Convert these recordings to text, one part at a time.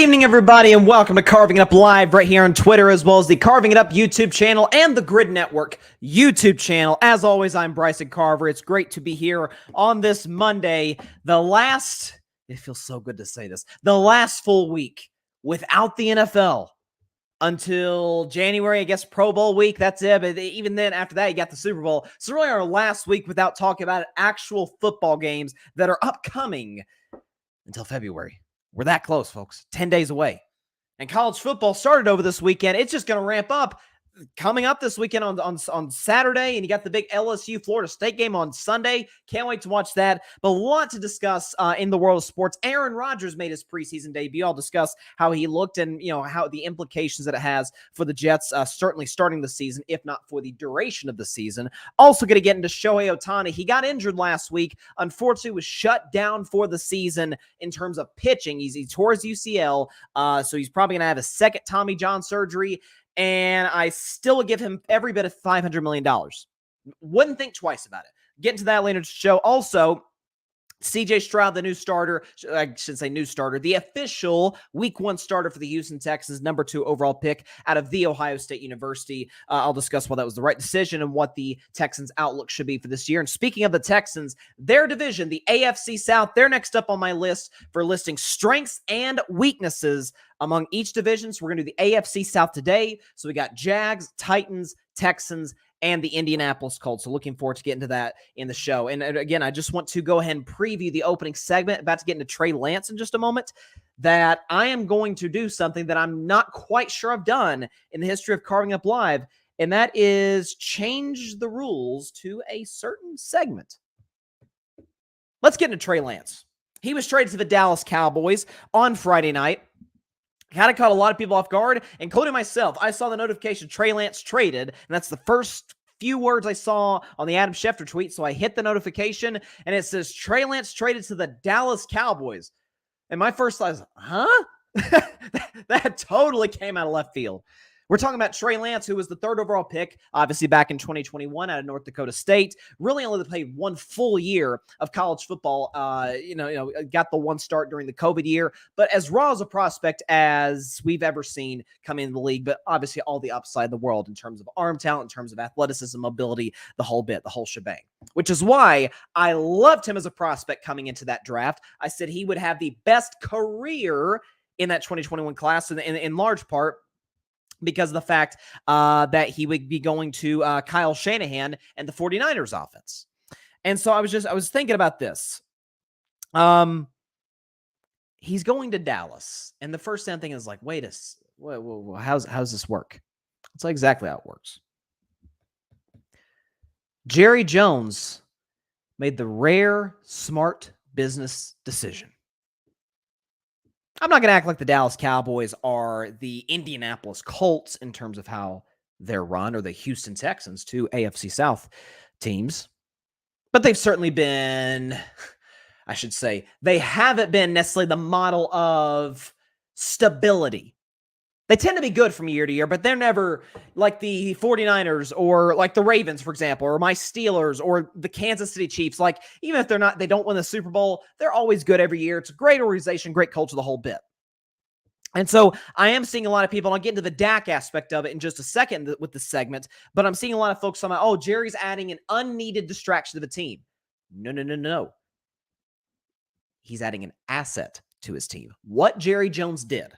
evening, everybody, and welcome to Carving It Up Live right here on Twitter, as well as the Carving It Up YouTube channel and the Grid Network YouTube channel. As always, I'm Bryson Carver. It's great to be here on this Monday, it feels so good to say this, the last full week without the NFL until January, I guess, Pro Bowl week. That's it. But even then, after that, you got the Super Bowl. So really our last week without talking about actual football games that are upcoming until February. We're that close, folks. 10 days away. And college football started over this weekend. It's just going to ramp up. Coming up this weekend on Saturday, and you got the big LSU Florida State game on Sunday. Can't wait to watch that. But a lot to discuss in the world of sports. Aaron Rodgers made his preseason debut. I'll discuss how he looked and how the implications that it has for the Jets, certainly starting the season, if not for the duration of the season. Also going to get into Shohei Ohtani. He got injured last week. Unfortunately, was shut down for the season in terms of pitching. He tore his UCL, so he's probably going to have a second Tommy John surgery. And I still would give him every bit of $500 million. Wouldn't think twice about it. Get into that later in the show. Also, CJ Stroud, the new starter, I should say new starter, the official week 1 starter for the Houston Texans, number 2 overall pick out of The Ohio State University. I'll discuss why that was the right decision and what the Texans' outlook should be for this year. And speaking of the Texans, their division, the AFC South, they're next up on my list for listing strengths and weaknesses among each division. So we're going to do the AFC South today. So we got Jags, Titans, Texans, and the Indianapolis Colts. So looking forward to getting to that in the show. And again, I just want to go ahead and preview the opening segment, about to get into Trey Lance in just a moment, that I am going to do something that I'm not quite sure I've done in the history of Carving Up Live, and that is change the rules to a certain segment. Let's get into Trey Lance. He was traded to the Dallas Cowboys on Friday night. Kind of caught a lot of people off guard, including myself. I saw the notification, Trey Lance traded, and that's the first few words I saw on the Adam Schefter tweet. So I hit the notification, and it says, Trey Lance traded to the Dallas Cowboys. And my first thought was, huh? that totally came out of left field. We're talking about Trey Lance, who was the 3rd overall pick, obviously back in 2021 out of North Dakota State. Really only played 1 full year of college football. Got the 1 start during the COVID year, but as raw as a prospect as we've ever seen come into the league. But obviously all the upside in the world in terms of arm talent, in terms of athleticism, mobility, the whole bit, the whole shebang. Which is why I loved him as a prospect coming into that draft. I said he would have the best career in that 2021 class, in large part because of the fact that he would be going to Kyle Shanahan and the 49ers offense. And so I was thinking about this. He's going to Dallas. And the first thing I'm thinking is like, how's this work? That's exactly how it works. Jerry Jones made the rare, smart business decision. I'm not going to act like the Dallas Cowboys are the Indianapolis Colts in terms of how they're run, or the Houston Texans, 2 AFC South teams. But they've certainly been, I should say, they haven't been necessarily the model of stability. They tend to be good from year to year, but they're never like the 49ers or like the Ravens, for example, or my Steelers or the Kansas City Chiefs. Like, even if they don't win the Super Bowl, they're always good every year. It's a great organization, great culture, the whole bit. And so I am seeing a lot of people, and I'll get into the Dak aspect of it in just a second with this segment, but I'm seeing a lot of folks talking about, Jerry's adding an unneeded distraction to the team. No. He's adding an asset to his team. What Jerry Jones did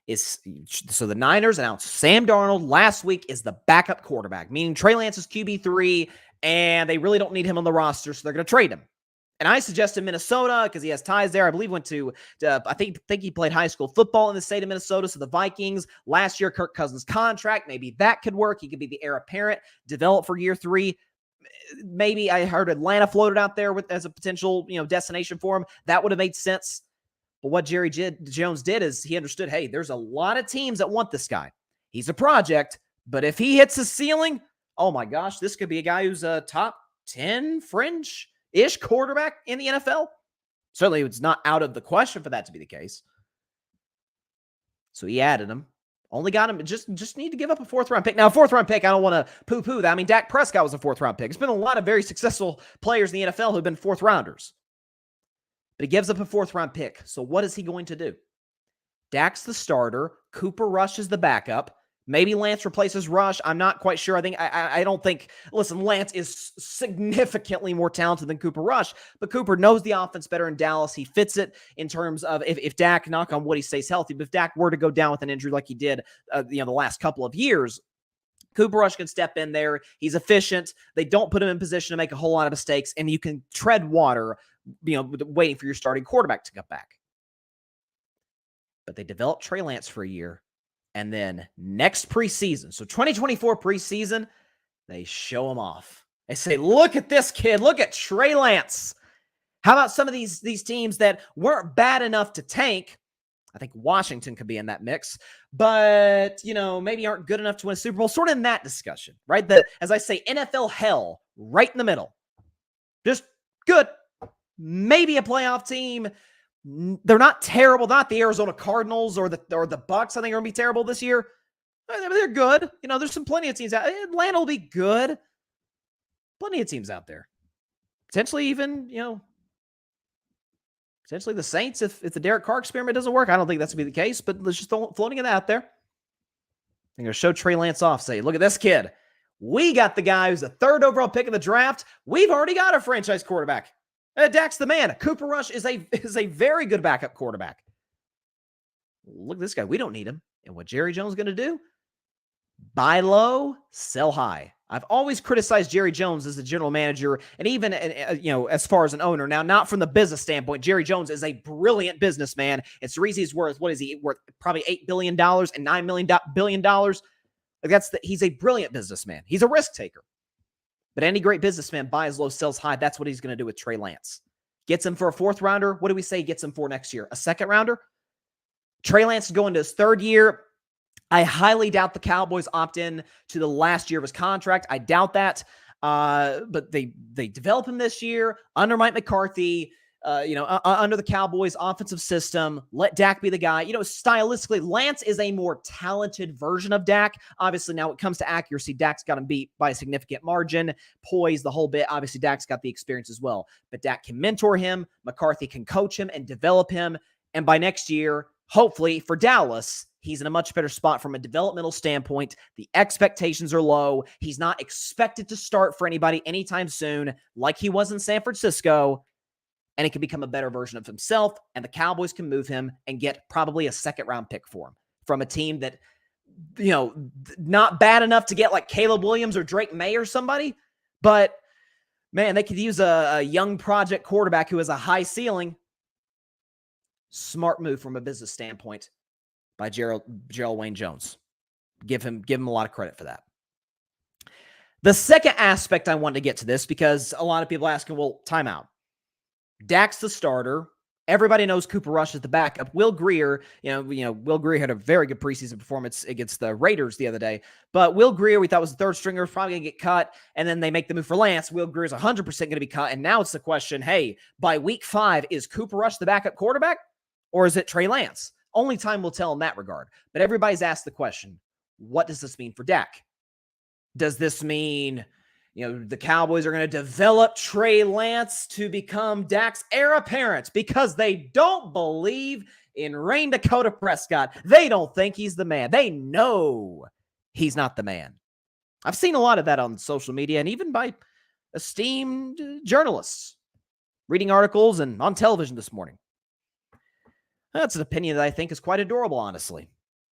is, so the Niners announced Sam Darnold last week is the backup quarterback, meaning Trey Lance is QB3, and they really don't need him on the roster, so they're going to trade him. And I suggested Minnesota because he has ties there. I believe went to I think he played high school football in the state of Minnesota. So the Vikings, last year, Kirk Cousins' contract, maybe that could work. He could be the heir apparent, develop for year 3. Maybe I heard Atlanta floated out there as a potential destination for him. That would have made sense. But what Jerry Jones did is he understood, hey, there's a lot of teams that want this guy. He's a project, but if he hits the ceiling, oh my gosh, this could be a guy who's a top 10 fringe-ish quarterback in the NFL. Certainly it's not out of the question for that to be the case. So he added him. Only got him, just need to give up a 4th-round pick. Now, a 4th-round pick, I don't want to poo-poo that. I mean, Dak Prescott was a 4th-round pick. There's been a lot of very successful players in the NFL who have been 4th-rounders. But he gives up a 4th-round pick. So what is he going to do? Dak's the starter. Cooper Rush is the backup. Maybe Lance replaces Rush. I'm not quite sure. I don't think, listen, Lance is significantly more talented than Cooper Rush, but Cooper knows the offense better in Dallas. He fits it in terms of if Dak, knock on wood, he stays healthy, but if Dak were to go down with an injury like he did, the last couple of years, Cooper Rush can step in there. He's efficient. They don't put him in position to make a whole lot of mistakes, and you can tread water, waiting for your starting quarterback to come back. But they developed Trey Lance for a year. And then next preseason, so 2024 preseason, they show him off. They say, look at this kid. Look at Trey Lance. How about some of these teams that weren't bad enough to tank? I think Washington could be in that mix, but, maybe aren't good enough to win a Super Bowl. Sort of in that discussion, right? As I say, NFL hell right in the middle. Just good. Maybe a playoff team. They're not terrible. Not the Arizona Cardinals or the Bucks. I think are going to be terrible this year. They're good. There's some plenty of teams out. Atlanta will be good. Plenty of teams out there. Potentially even, potentially the Saints if the Derek Carr experiment doesn't work. I don't think that's going to be the case, but let's just floating it out there. I'm going to show Trey Lance off. Say, look at this kid. We got the guy who's the 3rd overall pick of the draft. We've already got a franchise quarterback. Dak's the man. Cooper Rush is a very good backup quarterback. Look at this guy. We don't need him. And what Jerry Jones is going to do? Buy low, sell high. I've always criticized Jerry Jones as a general manager, and even as far as an owner. Now, not from the business standpoint. Jerry Jones is a brilliant businessman. It's the reason he's worth, what is he worth? Probably $8 billion and $9 billion. He's a brilliant businessman. He's a risk taker. But any great businessman buys low, sells high. That's what he's going to do with Trey Lance. Gets him for a 4th rounder. What do we say he gets him for next year? A 2nd rounder? Trey Lance is going to his 3rd year. I highly doubt the Cowboys opt in to the last year of his contract. I doubt that. But they develop him this year under Mike McCarthy. Under the Cowboys offensive system, let Dak be the guy. Stylistically, Lance is a more talented version of Dak. Obviously, now when it comes to accuracy, Dak's got him beat by a significant margin. Poise, the whole bit. Obviously, Dak's got the experience as well. But Dak can mentor him. McCarthy can coach him and develop him. And by next year, hopefully for Dallas, he's in a much better spot from a developmental standpoint. The expectations are low. He's not expected to start for anybody anytime soon like he was in San Francisco. And he can become a better version of himself, and the Cowboys can move him and get probably a 2nd round pick for him from a team that, not bad enough to get like Caleb Williams or Drake May or somebody, but man, they could use a young project quarterback who has a high ceiling. Smart move from a business standpoint by Gerald Wayne Jones. Give him a lot of credit for that. The second aspect I wanted to get to this, because a lot of people asking, well, timeout. Dak's the starter. Everybody knows Cooper Rush is the backup. Will Grier, Will Grier had a very good preseason performance against the Raiders the other day. But Will Grier, we thought was the 3rd stringer, was probably going to get cut. And then they make the move for Lance. Will Grier is 100% going to be cut. And now it's the question, hey, by week 5, is Cooper Rush the backup quarterback? Or is it Trey Lance? Only time will tell in that regard. But everybody's asked the question, what does this mean for Dak? Does this mean the Cowboys are going to develop Trey Lance to become Dak's heir apparent because they don't believe in Rain Dakota Prescott? They don't think he's the man. They know he's not the man. I've seen a lot of that on social media and even by esteemed journalists reading articles and on television this morning. That's an opinion that I think is quite adorable, honestly.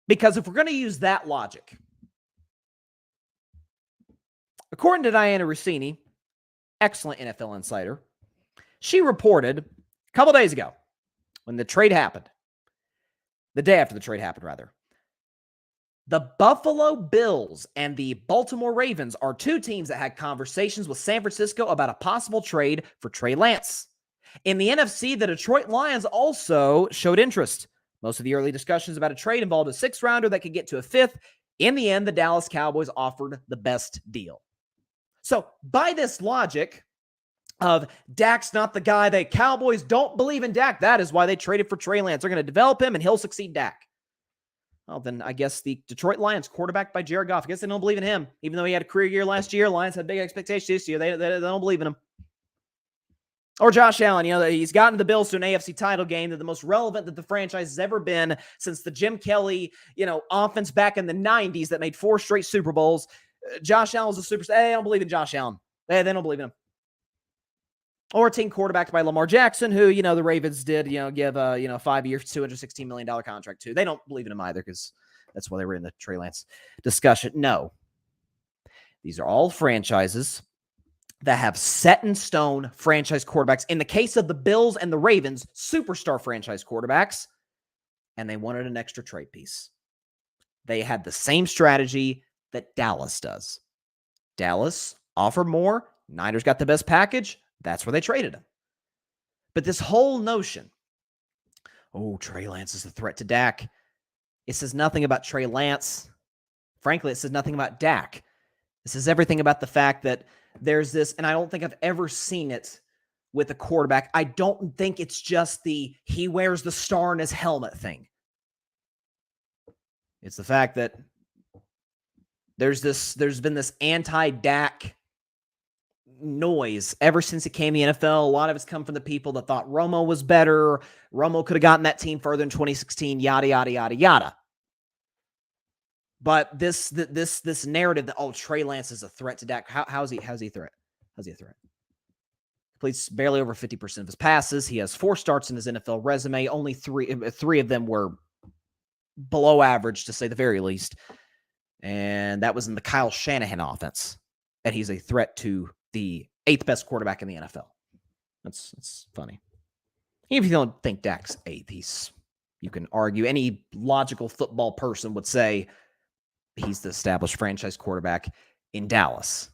Because if we're going to use that logic, according to Diana Rossini, excellent NFL insider, she reported a couple days ago when the trade happened, the day after the trade happened, rather, the Buffalo Bills and the Baltimore Ravens are 2 teams that had conversations with San Francisco about a possible trade for Trey Lance. In the NFC, the Detroit Lions also showed interest. Most of the early discussions about a trade involved a 6th rounder that could get to a 5th. In the end, the Dallas Cowboys offered the best deal. So by this logic of Dak's not the guy, the Cowboys don't believe in Dak. That is why they traded for Trey Lance. They're going to develop him and he'll succeed Dak. Well, then I guess the Detroit Lions, quarterbacked by Jared Goff, I guess they don't believe in him. Even though he had a career year last year, Lions had big expectations this year. They don't believe in him. Or Josh Allen, he's gotten the Bills to an AFC title game. They're the most relevant that the franchise has ever been since the Jim Kelly, offense back in the 90s that made 4 straight Super Bowls. Josh Allen's a superstar. They don't believe in Josh Allen. They don't believe in him. Or a team quarterbacked by Lamar Jackson, who, the Ravens did, give a 5-year, $216 million contract to. They don't believe in him either because that's why they were in the Trey Lance discussion. No. These are all franchises that have set in stone franchise quarterbacks. In the case of the Bills and the Ravens, superstar franchise quarterbacks, and they wanted an extra trade piece. They had the same strategy that Dallas does. Dallas offered more. Niners got the best package. That's where they traded him. But this whole notion, Trey Lance is a threat to Dak. It says nothing about Trey Lance. Frankly, it says nothing about Dak. It says everything about the fact that there's this, and I don't think I've ever seen it with a quarterback. I don't think it's just he wears the star in his helmet thing. It's the fact that there's been this anti-Dak noise ever since it came to the NFL. A lot of it's come from the people that thought Romo was better. Romo could have gotten that team further in 2016, yada, yada, yada, yada. But this narrative that, Trey Lance is a threat to Dak. How's he a threat? How's he a threat? Completes barely over 50% of his passes. He has 4 starts in his NFL resume. Only three of them were below average, to say the very least. And that was in the Kyle Shanahan offense. And he's a threat to the 8th best quarterback in the NFL. That's funny. Even if you don't think Dak's 8th, you can argue. Any logical football person would say he's the established franchise quarterback in Dallas.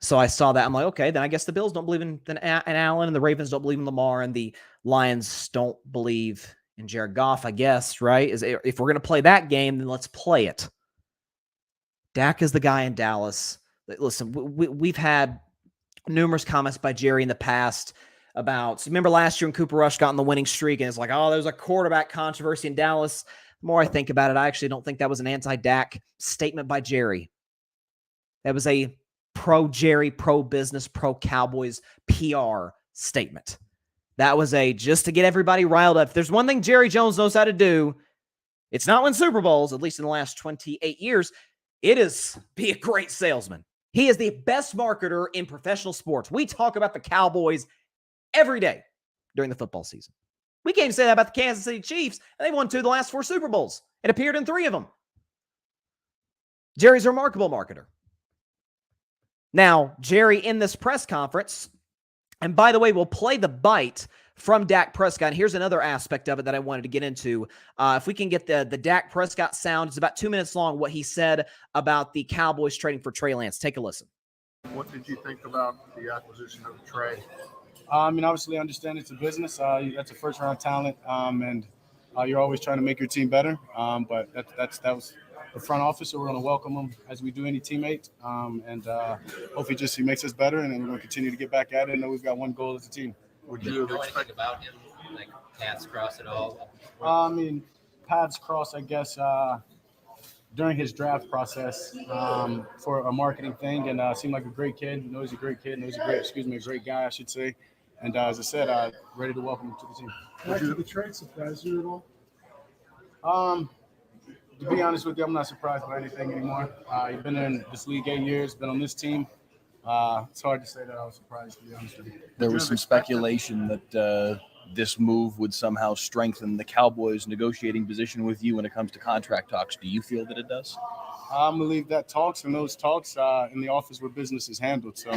So I saw that. I'm like, okay, then I guess the Bills don't believe in Allen, and the Ravens don't believe in Lamar, and the Lions don't believe in Jared Goff, I guess, right? If we're going to play that game, then let's play it. Dak is the guy in Dallas. Listen, we've had numerous comments by Jerry in the past about, remember last year when Cooper Rush got on the winning streak, and it's like, there's a quarterback controversy in Dallas. The more I think about it, I actually don't think that was an anti-Dak statement by Jerry. That was a pro-Jerry, pro-business, pro-Cowboys PR statement. That was just to get everybody riled up. If there's one thing Jerry Jones knows how to do, it's not win Super Bowls, at least in the last 28 years. It is be a great salesman. He is the best marketer in professional sports. We talk about the Cowboys every day during the football season. We can't even say that about the Kansas City Chiefs, and they've won 2 of the last 4 Super Bowls and appeared in 3 of them. Jerry's a remarkable marketer. Now, Jerry in this press conference, and by the way, we'll play the bite from Dak Prescott. Here's another aspect of it that I wanted to get into. If we can get the Dak Prescott sound, it's about 2 minutes long, what he said about the Cowboys trading for Trey Lance. Take a listen. What did you think about the acquisition of Trey? Obviously, I understand it's a business. That's a first-round talent, and you're always trying to make your team better. But that was the front office, so we're going to welcome him as we do any teammate, and hopefully he makes us better, and then we're going to continue to get back at it. And know we've got one goal as a team. Would you have expected about him, like paths cross at all? Paths cross, I guess, during his draft process for a marketing thing, and seemed like a great kid. He's a great kid. A great guy, I should say. And as I said, ready to welcome him to the team. Did the trade surprise you at all? To be honest with you, I'm not surprised by anything anymore. He's been in this league 8 years, been on this team. It's hard to say that I was surprised, to be honest with you. There was some speculation that this move would somehow strengthen the Cowboys' negotiating position with you when it comes to contract talks. Do you feel that it does? I believe that those talks in the office where business is handled. So,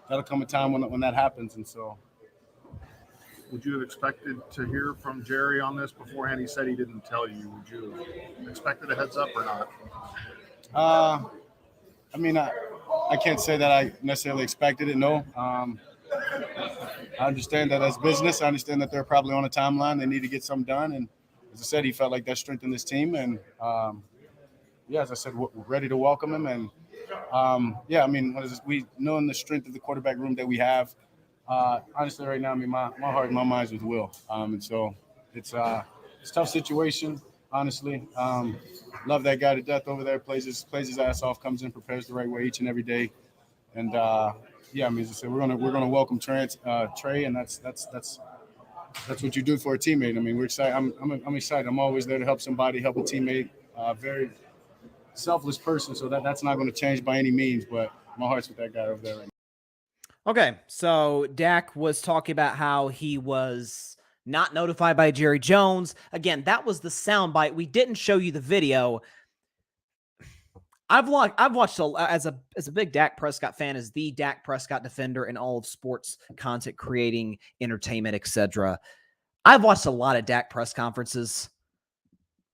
that'll come a time when that happens. And so, would you have expected to hear from Jerry on this beforehand? He said he didn't tell you. Would you have expected a heads up or not? I can't say that I necessarily expected it, no. I understand that as business. I understand that they're probably on a timeline. They need to get something done. And as I said, he felt like that strengthened this team. And, as I said, we're ready to welcome him. And, we know in the strength of the quarterback room that we have. Honestly, right now, my heart and my mind is with Will. And so it's a tough situation, honestly. Love that guy to death over there. Plays his ass off, comes in, prepares the right way each and every day. And yeah, I mean, as I said, we're gonna welcome Trey, and that's what you do for a teammate. I mean, we're excited. I'm excited. I'm always there to help somebody, help a teammate. Very selfless person, so that's not going to change by any means. But my heart's with that guy over there right now. Okay, so Dak was talking about how he was not notified by Jerry Jones. Again, that was the soundbite. We didn't show you the video. I've watched as a big Dak Prescott fan, as the Dak Prescott defender in all of sports content creating, entertainment, etc. I've watched a lot of Dak press conferences.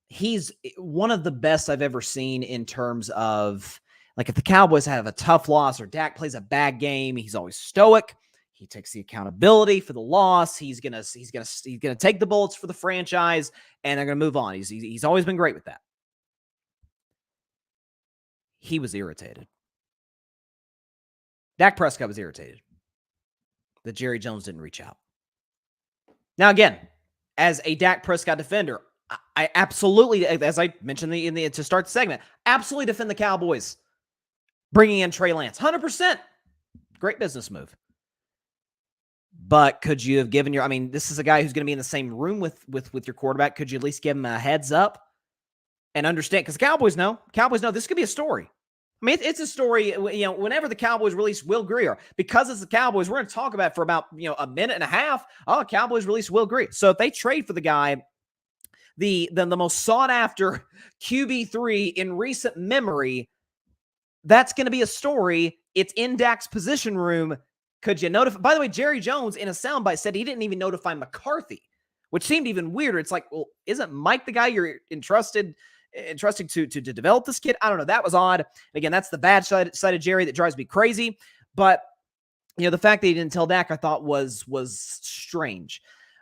He's one of the best I've ever seen in terms of, like, if the Cowboys have a tough loss or Dak plays a bad game, he's always stoic. He takes the accountability for the loss. He's gonna take the bullets for the franchise, and they're gonna move on. He's always been great with that. He was irritated. Dak Prescott was irritated that Jerry Jones didn't reach out. Now, again, as a Dak Prescott defender, I absolutely, as I mentioned to start the segment, absolutely defend the Cowboys bringing in Trey Lance. 100%. Great business move. But could you have given this is a guy who's going to be in the same room with your quarterback. Could you at least give him a heads up and understand? Because the Cowboys know this could be a story. I mean, it's a story, whenever the Cowboys release Will Grier, because it's the Cowboys, we're going to talk about it for about, a minute and a half. Oh, Cowboys release Will Grier. So if they trade for the guy, the most sought after QB3 in recent memory, that's going to be a story. It's in Dak's position room. Could you notify? By the way, Jerry Jones in a soundbite said he didn't even notify McCarthy, which seemed even weirder. It's like, well, isn't Mike the guy you're entrusting to develop this kid? I don't know. That was odd. Again, that's the bad side of Jerry that drives me crazy. But the fact that he didn't tell Dak, I thought was strange.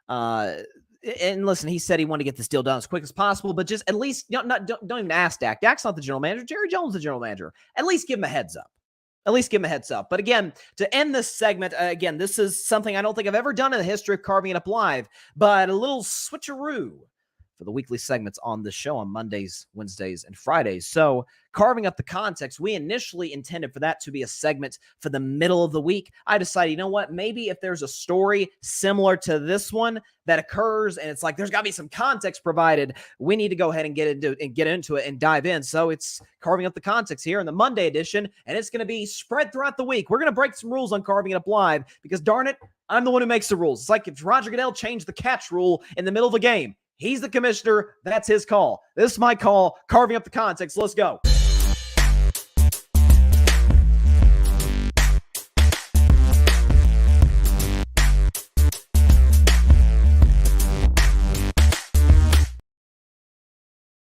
And listen, he said he wanted to get this deal done as quick as possible, but just at least don't even ask Dak. Dak's not the general manager. Jerry Jones is the general manager. At least give him a heads up. But again, to end this segment, again, this is something I don't think I've ever done in the history of Carving It Up Live, but a little switcheroo for the weekly segments on the show on Mondays, Wednesdays, and Fridays. So carving up the context, we initially intended for that to be a segment for the middle of the week. I decided, maybe if there's a story similar to this one that occurs and it's like there's got to be some context provided, we need to go ahead and get into it and dive in. So it's carving up the context here in the Monday edition, and it's going to be spread throughout the week. We're going to break some rules on Carving It Up Live because, darn it, I'm the one who makes the rules. It's like if Roger Goodell changed the catch rule in the middle of a game. He's the commissioner. That's his call. This is my call. Carving up the context. Let's go.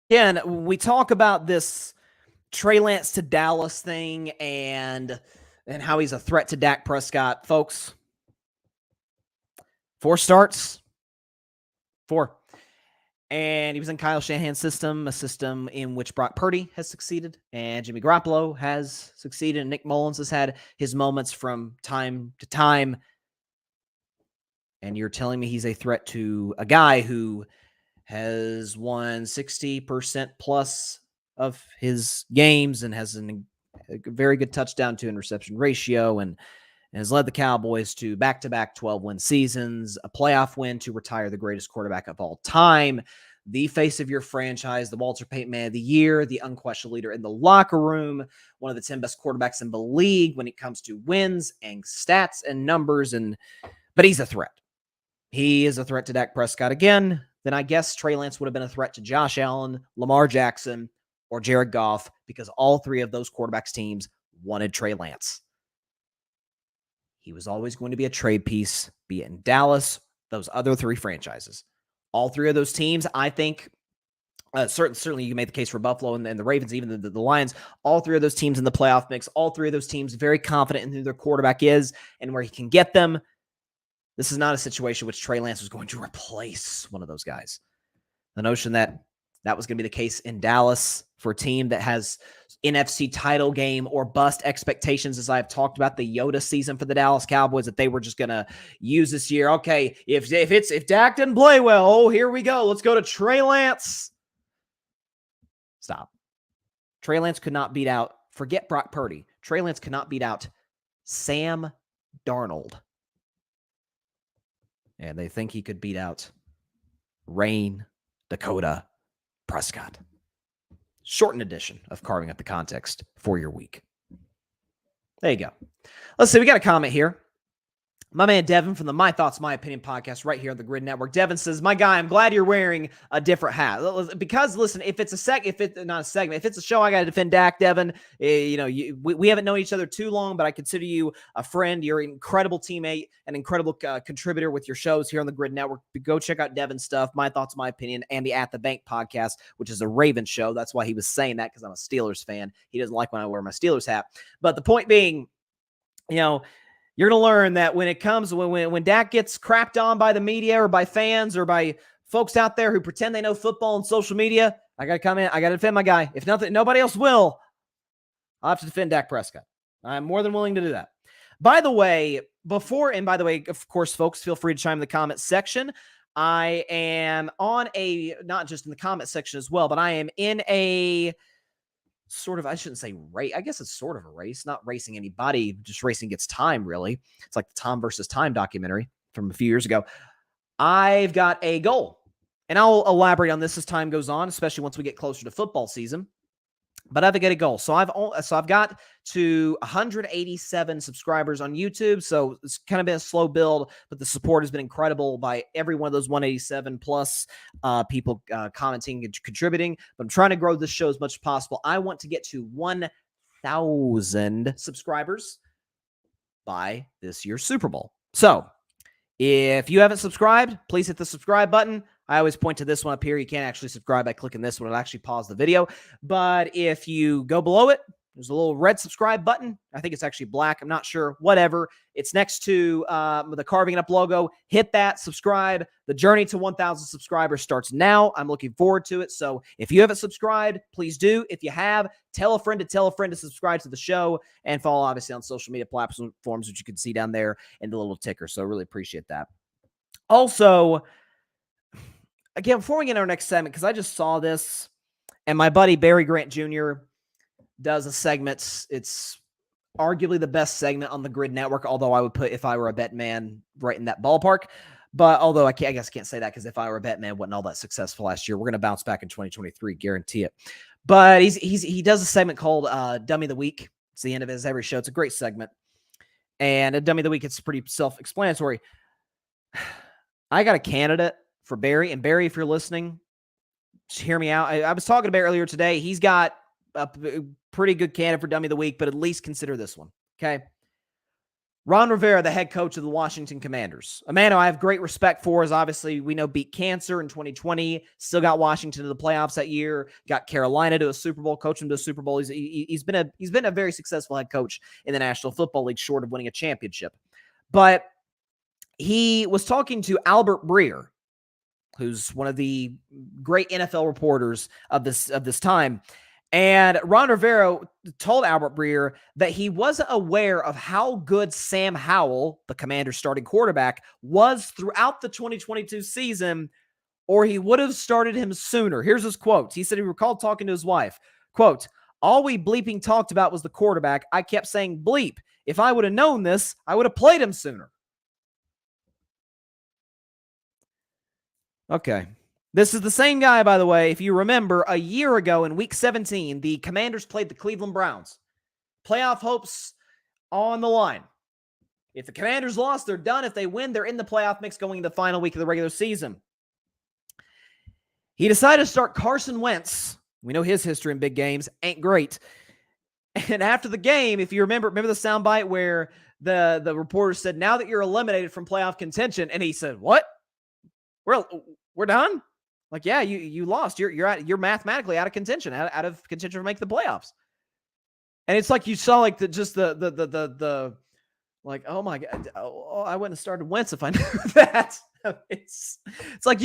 Again, we talk about this Trey Lance to Dallas thing and how he's a threat to Dak Prescott. Folks, 4 starts. 4. And he was in Kyle Shanahan's system, a system in which Brock Purdy has succeeded, and Jimmy Garoppolo has succeeded, and Nick Mullins has had his moments from time to time. And you're telling me he's a threat to a guy who has won 60% plus of his games and has a very good touchdown to interception ratio and has led the Cowboys to back-to-back 12-win seasons, a playoff win to retire the greatest quarterback of all time, the face of your franchise, the Walter Payton Man of the Year, the unquestioned leader in the locker room, one of the 10 best quarterbacks in the league when it comes to wins and stats and numbers. But he's a threat. He is a threat to Dak Prescott again. Then I guess Trey Lance would have been a threat to Josh Allen, Lamar Jackson, or Jared Goff because all 3 of those quarterbacks teams wanted Trey Lance. He was always going to be a trade piece, be it in Dallas, those other 3 franchises. All 3 of those teams, I think, certainly you can make the case for Buffalo and the Ravens, even the Lions, all 3 of those teams in the playoff mix, all 3 of those teams very confident in who their quarterback is and where he can get them. This is not a situation which Trey Lance was going to replace one of those guys. The notion that was going to be the case in Dallas for a team that has NFC title game or bust expectations, as I've talked about the Yoda season for the Dallas Cowboys that they were just going to use this year. Okay, if Dak didn't play well, here we go. Let's go to Trey Lance. Stop. Trey Lance could not beat out, forget Brock Purdy. Trey Lance could not beat out Sam Darnold. And they think he could beat out Rain Dakota Prescott. Shortened edition of Carving Up the Context for your week. There you go. Let's see. We got a comment here. My man Devin from the My Thoughts, My Opinion podcast right here on the Grid Network. Devin says, my guy, I'm glad you're wearing a different hat. Because, listen, if it's not a segment, if it's a show, I got to defend Dak, Devin. We haven't known each other too long, but I consider you a friend. You're an incredible teammate, an incredible contributor with your shows here on the Grid Network. Go check out Devin's stuff, My Thoughts, My Opinion, and the At the Bank podcast, which is a Ravens show. That's why he was saying that, because I'm a Steelers fan. He doesn't like when I wear my Steelers hat. But the point being, you're going to learn that when it comes, when Dak gets crapped on by the media or by fans or by folks out there who pretend they know football and social media, I got to come in. I got to defend my guy. If nobody else will, I'll have to defend Dak Prescott. I'm more than willing to do that. By the way, of course, folks, feel free to chime in the comment section. I am on not just in the comment section as well, but I am in a sort of, I shouldn't say race. I guess it's sort of a race, not racing anybody, just racing against time, really. It's like the Tom versus Time documentary from a few years ago. I've got a goal, and I'll elaborate on this as time goes on, especially once we get closer to football season. But I've got a goal. So I've got to 187 subscribers on YouTube. So it's kind of been a slow build, but the support has been incredible by every one of those 187 plus people commenting and contributing. But I'm trying to grow this show as much as possible. I want to get to 1,000 subscribers by this year's Super Bowl. So if you haven't subscribed, please hit the subscribe button. I always point to this one up here. You can't actually subscribe by clicking this one. It'll actually pause the video. But if you go below it, there's a little red subscribe button. I think it's actually black. I'm not sure. Whatever. It's next to the Carving It Up logo. Hit that. Subscribe. The journey to 1,000 subscribers starts now. I'm looking forward to it. So if you haven't subscribed, please do. If you have, tell a friend to subscribe to the show and follow, obviously, on social media platforms, which you can see down there in the little ticker. So I really appreciate that. Also, again, before we get into our next segment, because I just saw this, and my buddy Barry Grant Jr. does a segment. It's arguably the best segment on the Grid Network, although I would put If I Were a Bet Man right in that ballpark. But although I guess I can't say that, because If I Were a Bet Man wasn't all that successful last year. We're going to bounce back in 2023, guarantee it. But he does a segment called Dummy of the Week. It's the end of his every show. It's a great segment. And a Dummy of the Week, it's pretty self-explanatory. I got a candidate for Barry. And Barry, if you're listening, just hear me out. I was talking to Barry earlier today. He's got a pretty good candidate for Dummy of the Week, but at least consider this one. Okay. Ron Rivera, the head coach of the Washington Commanders. A man who I have great respect for, is obviously, we know, beat cancer in 2020, still got Washington to the playoffs that year, got Carolina to a Super Bowl, coached him to a Super Bowl. He's been a very successful head coach in the National Football League, short of winning a championship. But he was talking to Albert Breer, who's one of the great NFL reporters of this time. And Ron Rivera told Albert Breer that he wasn't aware of how good Sam Howell, the Commanders' starting quarterback, was throughout the 2022 season, or he would have started him sooner. Here's his quote. He said he recalled talking to his wife. Quote, "All we bleeping talked about was the quarterback. I kept saying bleep. If I would have known this, I would have played him sooner." Okay. This is the same guy, by the way. If you remember, a year ago in Week 17, the Commanders played the Cleveland Browns. Playoff hopes on the line. If the Commanders lost, they're done. If they win, they're in the playoff mix going into the final week of the regular season. He decided to start Carson Wentz. We know his history in big games ain't great. And after the game, if you remember the soundbite where the reporter said, "Now that you're eliminated from playoff contention," and he said, "What? We're done?" Like, yeah, you lost. You're mathematically out of contention, out of contention for making the playoffs. And it's like you saw like the like, oh my God, I wouldn't have started Wentz if I knew that. It's like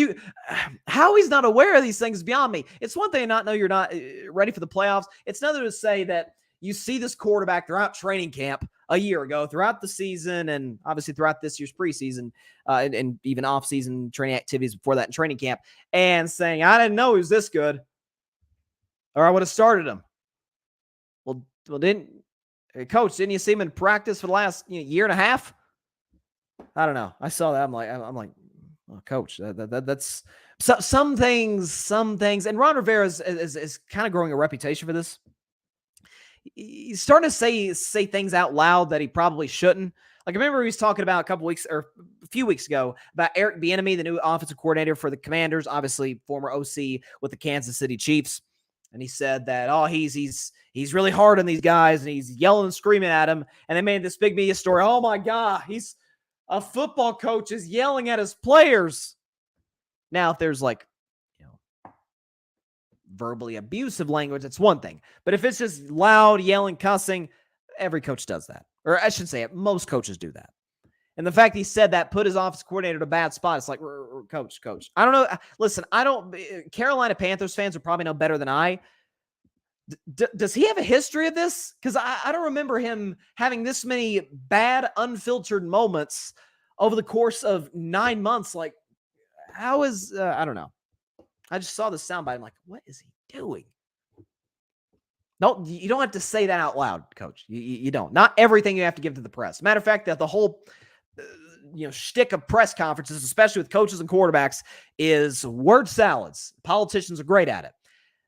how he's not aware of these things is beyond me. It's one thing to not know you're not ready for the playoffs. It's another to say that you see this quarterback throughout training camp a year ago, throughout the season, and obviously throughout this year's preseason and even off-season training activities before that in training camp, and saying, "I didn't know he was this good, or I would have started him." Well, didn't Coach, didn't you see him in practice for the last year and a half? I don't know. I saw that. I'm like, oh, Coach, that's some things. And Ron Rivera is kind of growing a reputation for this. He's starting to say things out loud that he probably shouldn't. Like, I remember he was talking about a few weeks ago about Eric Bieniemy, the new offensive coordinator for the Commanders, obviously former OC with the Kansas City Chiefs. And he said that, he's really hard on these guys and he's yelling and screaming at them. And they made this big media story. Oh my God, he's a football coach is yelling at his players. Now, if there's verbally abusive language, that's one thing. But if it's just loud, yelling, cussing, every coach does that. Or I should say it, most coaches do that. And the fact he said that put his offensive coordinator in a bad spot. It's like, coach. I don't know. Listen, Carolina Panthers fans are probably know better than I. Does he have a history of this? Because I don't remember him having this many bad, unfiltered moments over the course of 9 months. Like, how is, I don't know. I just saw the soundbite. I'm like, what is he doing? No, you don't have to say that out loud, Coach. You don't. Not everything you have to give to the press. Matter of fact, that the whole shtick of press conferences, especially with coaches and quarterbacks, is word salads. Politicians are great at it.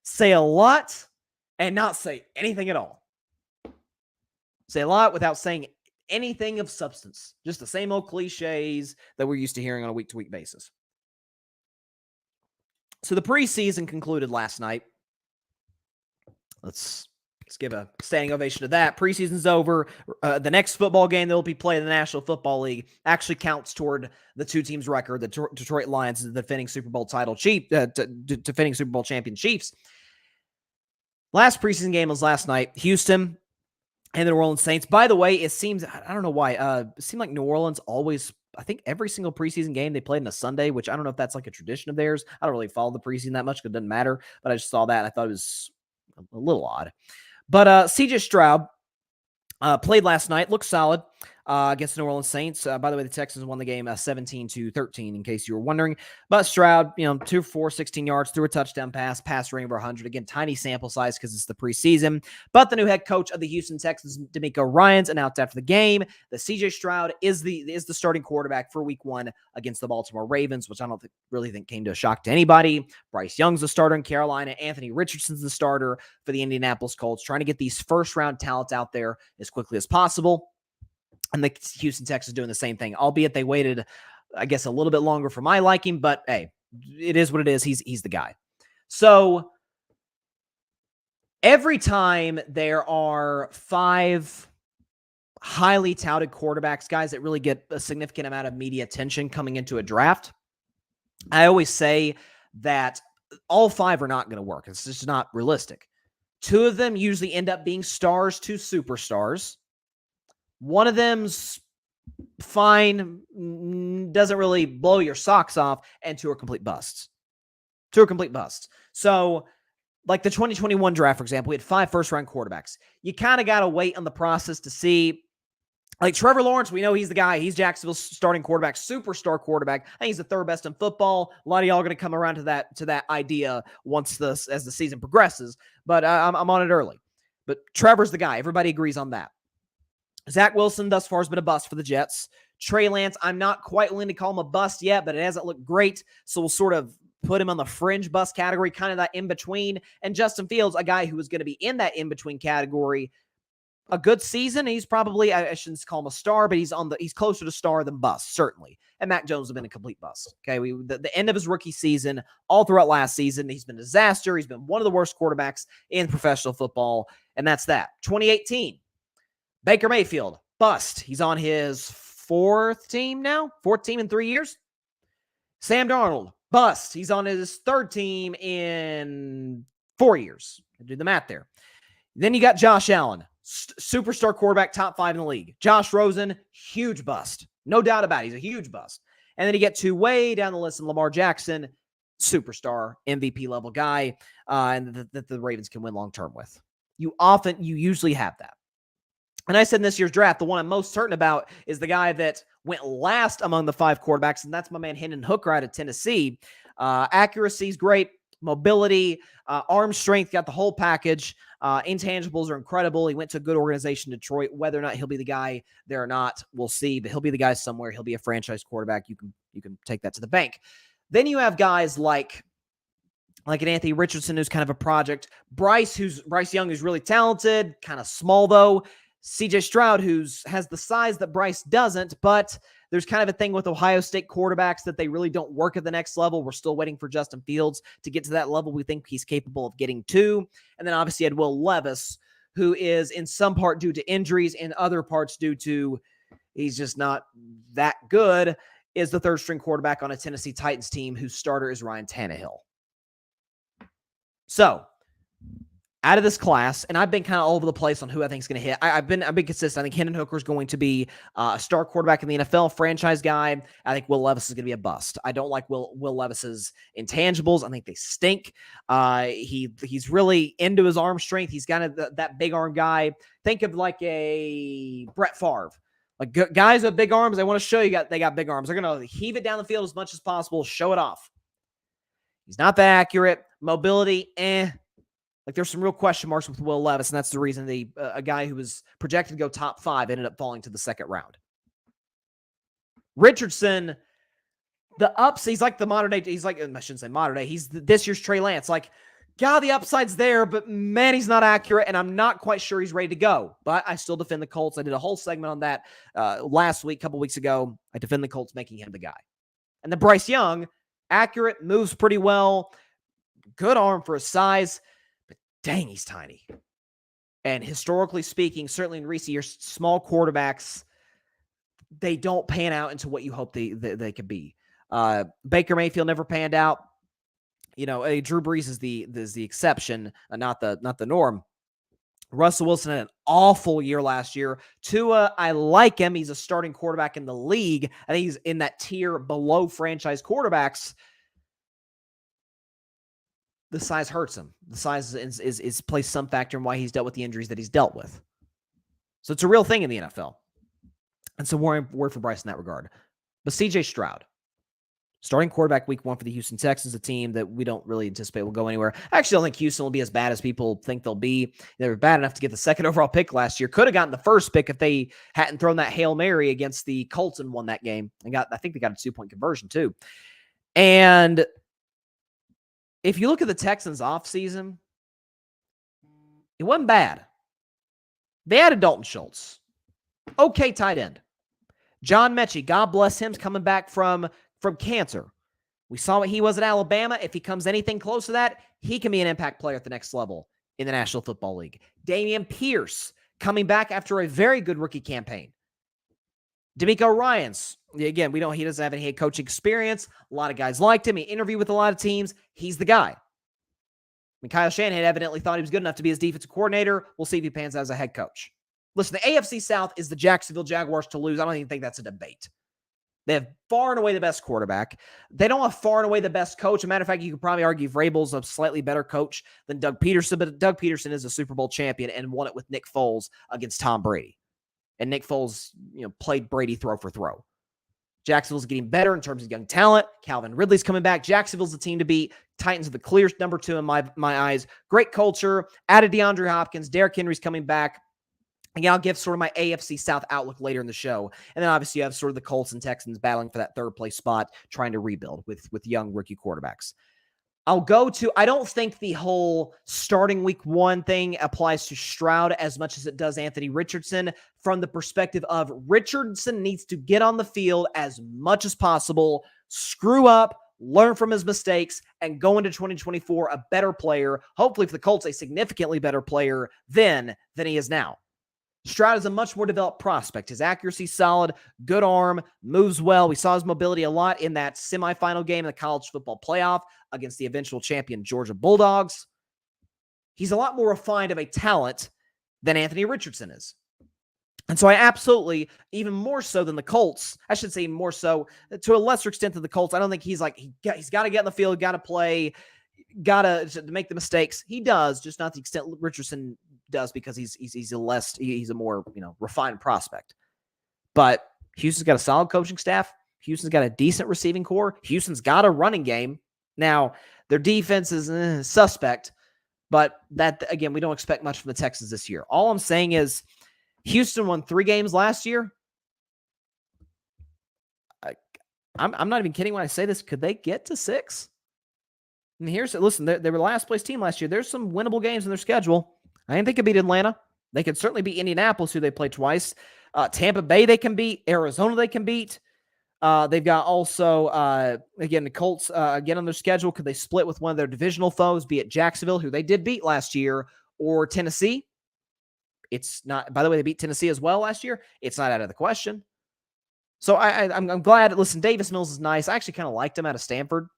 Say a lot and not say anything at all. Say a lot without saying anything of substance. Just the same old cliches that we're used to hearing on a week-to-week basis. So the preseason concluded last night. Let's give a standing ovation to that. Preseason's over. The next football game that will be played in the National Football League actually counts toward the two teams' record. The Detroit Lions, the defending Super Bowl defending Super Bowl champion Chiefs. Last preseason game was last night. Houston and the New Orleans Saints. By the way, it seems, I don't know why, it seemed like New Orleans always, I think every single preseason game they played on a Sunday, which I don't know if that's like a tradition of theirs. I don't really follow the preseason that much because it doesn't matter, but I just saw that and I thought it was a little odd. But CJ Stroud played last night, looked solid against the New Orleans Saints. By the way, the Texans won the game 17-13, in case you were wondering. But Stroud, 2 for 16 yards, threw a touchdown pass rating over 100. Again, tiny sample size because it's the preseason. But the new head coach of the Houston Texans, DeMeco Ryans, announced after the game that CJ Stroud is the starting quarterback for Week 1 against the Baltimore Ravens, which I don't really think came to a shock to anybody. Bryce Young's the starter in Carolina. Anthony Richardson's the starter for the Indianapolis Colts, trying to get these first-round talents out there as quickly as possible. And the Houston Texans doing the same thing, albeit they waited, I guess, a little bit longer for my liking. But hey, it is what it is. He's the guy. So every time there are 5 highly touted quarterbacks, guys that really get a significant amount of media attention coming into a draft, I always say that all 5 are not going to work. It's just not realistic. 2 of them usually end up being stars to superstars. One of them's fine, doesn't really blow your socks off, and 2 are complete busts. 2 are complete busts. So, like the 2021 draft, for example, we had 5 first-round quarterbacks. You kind of got to wait on the process to see. Like Trevor Lawrence, we know he's the guy. He's Jacksonville's starting quarterback, superstar quarterback. I think he's the 3rd best in football. A lot of y'all are going to come around to that idea as the season progresses. But I'm on it early. But Trevor's the guy. Everybody agrees on that. Zach Wilson thus far has been a bust for the Jets. Trey Lance, I'm not quite willing to call him a bust yet, but it hasn't looked great. So we'll sort of put him on the fringe bust category, kind of that in-between. And Justin Fields, a guy who is going to be in that in-between category. A good season. He's probably, I shouldn't call him a star, but he's closer to star than bust, certainly. And Mac Jones has been a complete bust. Okay, the end of his rookie season, all throughout last season, he's been a disaster. He's been one of the worst quarterbacks in professional football, and that's that. 2018. Baker Mayfield, bust. He's on his 4th team now, 4th team in 3 years. Sam Darnold, bust. He's on his 3rd team in 4 years. Do the math there. Then you got Josh Allen, superstar quarterback, top 5 in the league. Josh Rosen, huge bust. No doubt about it. He's a huge bust. And then you get to way down the list, and Lamar Jackson, superstar, MVP level guy, and that the Ravens can win long-term with. You usually have that. And I said in this year's draft, the one I'm most certain about is the guy that went last among the 5 quarterbacks, and that's my man Hendon Hooker out of Tennessee. Accuracy is great. mobility, arm strength, got the whole package. Intangibles are incredible. He went to a good organization, Detroit. Whether or not he'll be the guy there or not, we'll see. But he'll be the guy somewhere. He'll be a franchise quarterback. You can take that to the bank. Then you have guys like an Anthony Richardson, who's kind of a project. Bryce Young, who's really talented, kind of small though. CJ Stroud, has the size that Bryce doesn't, but there's kind of a thing with Ohio State quarterbacks that they really don't work at the next level. We're still waiting for Justin Fields to get to that level we think he's capable of getting to. And then obviously you had Will Levis, who is in some part due to injuries, in other parts due to he's just not that good, is the third string quarterback on a Tennessee Titans team whose starter is Ryan Tannehill. So, out of this class, and I've been kind of all over the place on who I think is going to hit. I've been consistent. I think Hendon Hooker is going to be a star quarterback in the NFL, franchise guy. I think Will Levis is going to be a bust. I don't like Will Levis's intangibles. I think they stink. He's really into his arm strength. He's kind of that big arm guy. Think of like a Brett Favre. Like guys with big arms, they want to show you they got big arms. They're going to heave it down the field as much as possible, show it off. He's not that accurate. Mobility, Like there's some real question marks with Will Levis, and that's the reason a guy who was projected to go top 5 ended up falling to the second round. Richardson, the ups, he's like the modern day, I shouldn't say modern day, he's this year's Trey Lance. Like, God, the upside's there, but man, he's not accurate, and I'm not quite sure he's ready to go. But I still defend the Colts. I did a whole segment on that last week, a couple weeks ago. I defend the Colts, making him the guy. And then Bryce Young, accurate, moves pretty well, good arm for his size, but dang, he's tiny. And historically speaking, certainly in recent years, small quarterbacks, they don't pan out into what you hope they could be. Baker Mayfield never panned out. You know, Drew Brees is the exception, not the norm. Russell Wilson had an awful year last year. Tua, I like him. He's a starting quarterback in the league. I think he's in that tier below franchise quarterbacks. The size hurts him. The size is plays some factor in why he's dealt with the injuries that he's dealt with. So it's a real thing in the NFL. And so word for Bryce in that regard. But CJ Stroud, starting quarterback week 1 for the Houston Texans, a team that we don't really anticipate will go anywhere. I actually don't think Houston will be as bad as people think they'll be. They were bad enough to get the second overall pick last year. Could have gotten the first pick if they hadn't thrown that Hail Mary against the Colts and won that game. I think they got a 2-point conversion too. And if you look at the Texans offseason, it wasn't bad. They added Dalton Schultz. Okay tight end. John Mechie, God bless him, coming back from cancer. We saw what he was at Alabama. If he comes anything close to that, he can be an impact player at the next level in the National Football League. Dameon Pierce coming back after a very good rookie campaign. D'Amico Ryans, again, he doesn't have any head coaching experience. A lot of guys liked him. He interviewed with a lot of teams. He's the guy. I mean, Kyle Shanahan evidently thought he was good enough to be his defensive coordinator. We'll see if he pans out as a head coach. Listen, the AFC South is the Jacksonville Jaguars to lose. I don't even think that's a debate. They have far and away the best quarterback. They don't have far and away the best coach. As a matter of fact, you could probably argue Vrabel's a slightly better coach than Doug Peterson, but Doug Peterson is a Super Bowl champion and won it with Nick Foles against Tom Brady. And Nick Foles, played Brady throw for throw. Jacksonville's getting better in terms of young talent. Calvin Ridley's coming back. Jacksonville's the team to beat. Titans are the clear number 2 in my eyes. Great culture. Added DeAndre Hopkins. Derrick Henry's coming back. Again, I'll give sort of my AFC South outlook later in the show. And then obviously you have sort of the Colts and Texans battling for that third place spot, trying to rebuild with young rookie quarterbacks. I don't think the whole starting week 1 thing applies to Stroud as much as it does Anthony Richardson, from the perspective of Richardson needs to get on the field as much as possible, screw up, learn from his mistakes, and go into 2024 a better player, hopefully for the Colts, a significantly better player than he is now. Stroud is a much more developed prospect. His accuracy solid, good arm, moves well. We saw his mobility a lot in that semifinal game in the college football playoff against the eventual champion Georgia Bulldogs. He's a lot more refined of a talent than Anthony Richardson is. And so I absolutely, even more so than the Colts, I should say more so to a lesser extent than the Colts, I don't think he's got to get in the field, got to play, got to make the mistakes. He does, just not the extent Richardson does, because he's a more refined prospect. But Houston's got a solid coaching staff. Houston's got a decent receiving core. Houston's got a running game. Now, Their defense is suspect, but that, again, we don't expect much from the Texans this year. All I'm saying is Houston won 3 games last year. I'm not even kidding when I say this. Could they get to 6? And listen, they were the last place team last year. There's some winnable games in their schedule. I think they could beat Atlanta. They could certainly beat Indianapolis, who they played twice. Tampa Bay they can beat. Arizona they can beat. They've got also, again, the Colts, again, on their schedule. Could they split with one of their divisional foes, be it Jacksonville, who they did beat last year, or Tennessee? It's not, by the way, they beat Tennessee as well last year. It's not out of the question. So I'm glad. Listen, Davis Mills is nice. I actually kind of liked him out of Stanford.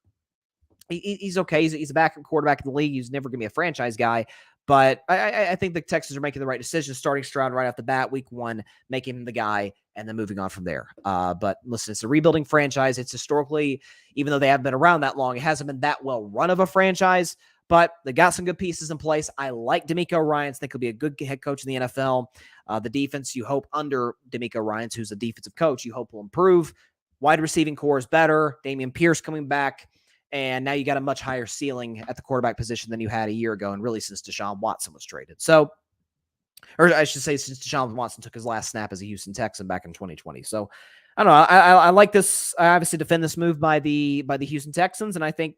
He's okay. He's a backup quarterback in the league. He's never going to be a franchise guy. But I think the Texans are making the right decision, starting Stroud right off the bat, week 1, making him the guy, and then moving on from there. But listen, it's a rebuilding franchise. It's historically, even though they haven't been around that long, it hasn't been that well run of a franchise. But they got some good pieces in place. I like DeMeco Ryans. Think he'll be a good head coach in the NFL. The defense, you hope, under DeMeco Ryans, who's a defensive coach, you hope will improve. Wide receiving core is better. Dameon Pierce coming back. And now you got a much higher ceiling at the quarterback position than you had a year ago, and really since Deshaun Watson was traded. So, or I should say since Deshaun Watson took his last snap as a Houston Texan back in 2020. So, I don't know. I like this. I obviously defend this move by the Houston Texans, and I think,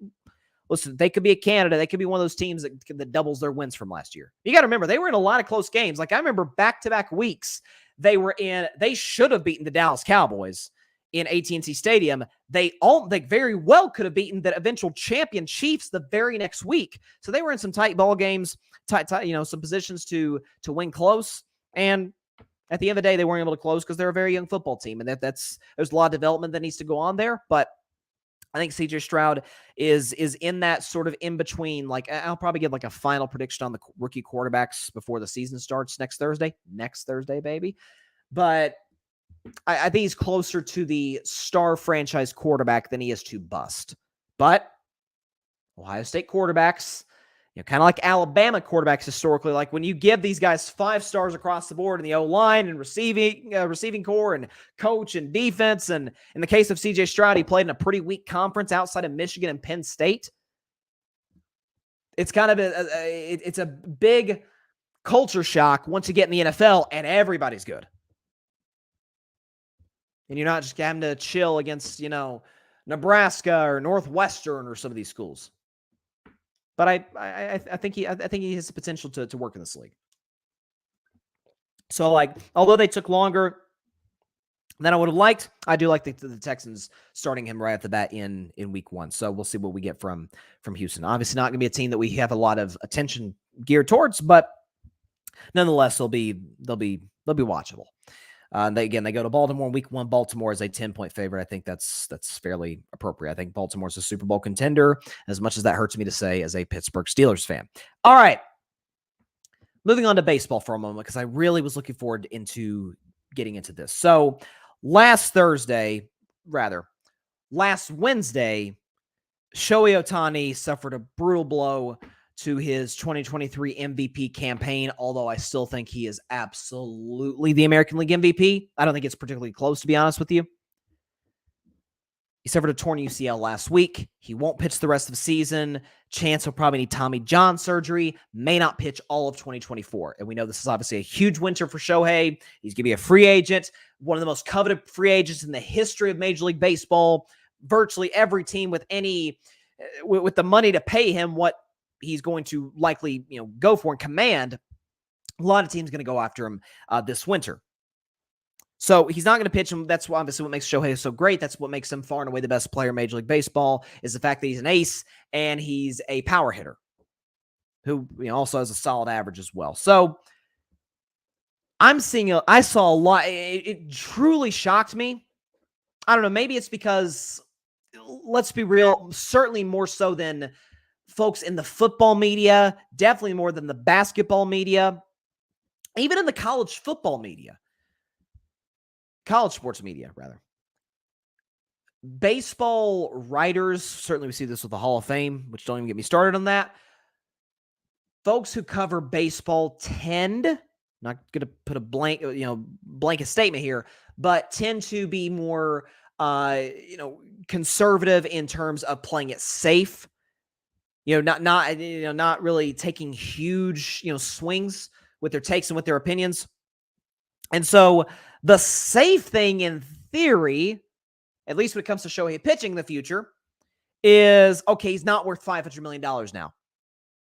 listen, they could be a candidate. They could be one of those teams that doubles their wins from last year. You got to remember, they were in a lot of close games. Like, I remember back-to-back weeks they should have beaten the Dallas Cowboys in AT&T Stadium. They very well could have beaten the eventual champion Chiefs the very next week. So they were in some tight ball games, some positions to win close. And at the end of the day, they weren't able to close because they're a very young football team. And there's a lot of development that needs to go on there. But I think CJ Stroud is in that sort of in between. Like, I'll probably give like a final prediction on the rookie quarterbacks before the season starts next Thursday. Next Thursday, baby. But I think he's closer to the star franchise quarterback than he is to bust. But Ohio State quarterbacks, kind of like Alabama quarterbacks historically, like when you give these guys 5 stars across the board in the O-line and receiving core and coach and defense, and in the case of CJ Stroud, he played in a pretty weak conference outside of Michigan and Penn State. It's kind of it's a big culture shock once you get in the NFL and everybody's good. And you're not just having to chill against, Nebraska or Northwestern or some of these schools. But I think he has the potential to work in this league. So, although they took longer than I would have liked, I do like the Texans starting him right off the bat in week 1. So we'll see what we get from Houston. Obviously, not going to be a team that we have a lot of attention geared towards, but nonetheless, they'll be watchable. They go to Baltimore in week 1. Baltimore is a 10-point favorite. I think that's fairly appropriate. I think Baltimore's a Super Bowl contender, as much as that hurts me to say as a Pittsburgh Steelers fan. All right. Moving on to baseball for a moment, because I really was looking forward into getting into this. So last Wednesday, Shohei Ohtani suffered a brutal blow to his 2023 MVP campaign, although I still think he is absolutely the American League MVP. I don't think it's particularly close, to be honest with you. He suffered a torn UCL last week. He won't pitch the rest of the season. Chance he'll probably need Tommy John surgery. May not pitch all of 2024. And we know this is obviously a huge winter for Shohei. He's going to be a free agent, one of the most coveted free agents in the history of Major League Baseball. Virtually every team with the money to pay him what he's going to likely, go for and command, a lot of teams going to go after him this winter. So he's not going to pitch him. That's obviously what makes Shohei so great. That's what makes him far and away the best player in Major League Baseball, is the fact that he's an ace and he's a power hitter who also has a solid average as well. So I saw a lot. It truly shocked me. I don't know. Maybe it's because, let's be real, certainly more so than folks in the football media, definitely more than the basketball media, even in the college sports media, rather. Baseball writers, certainly we see this with the Hall of Fame, which don't even get me started on that. Folks who cover baseball not going to put a blanket statement here, but tend to be more, conservative in terms of playing it safe. not really taking huge, swings with their takes and with their opinions. And so the safe thing in theory, at least when it comes to Shohei pitching in the future, is, okay, he's not worth $500 million now,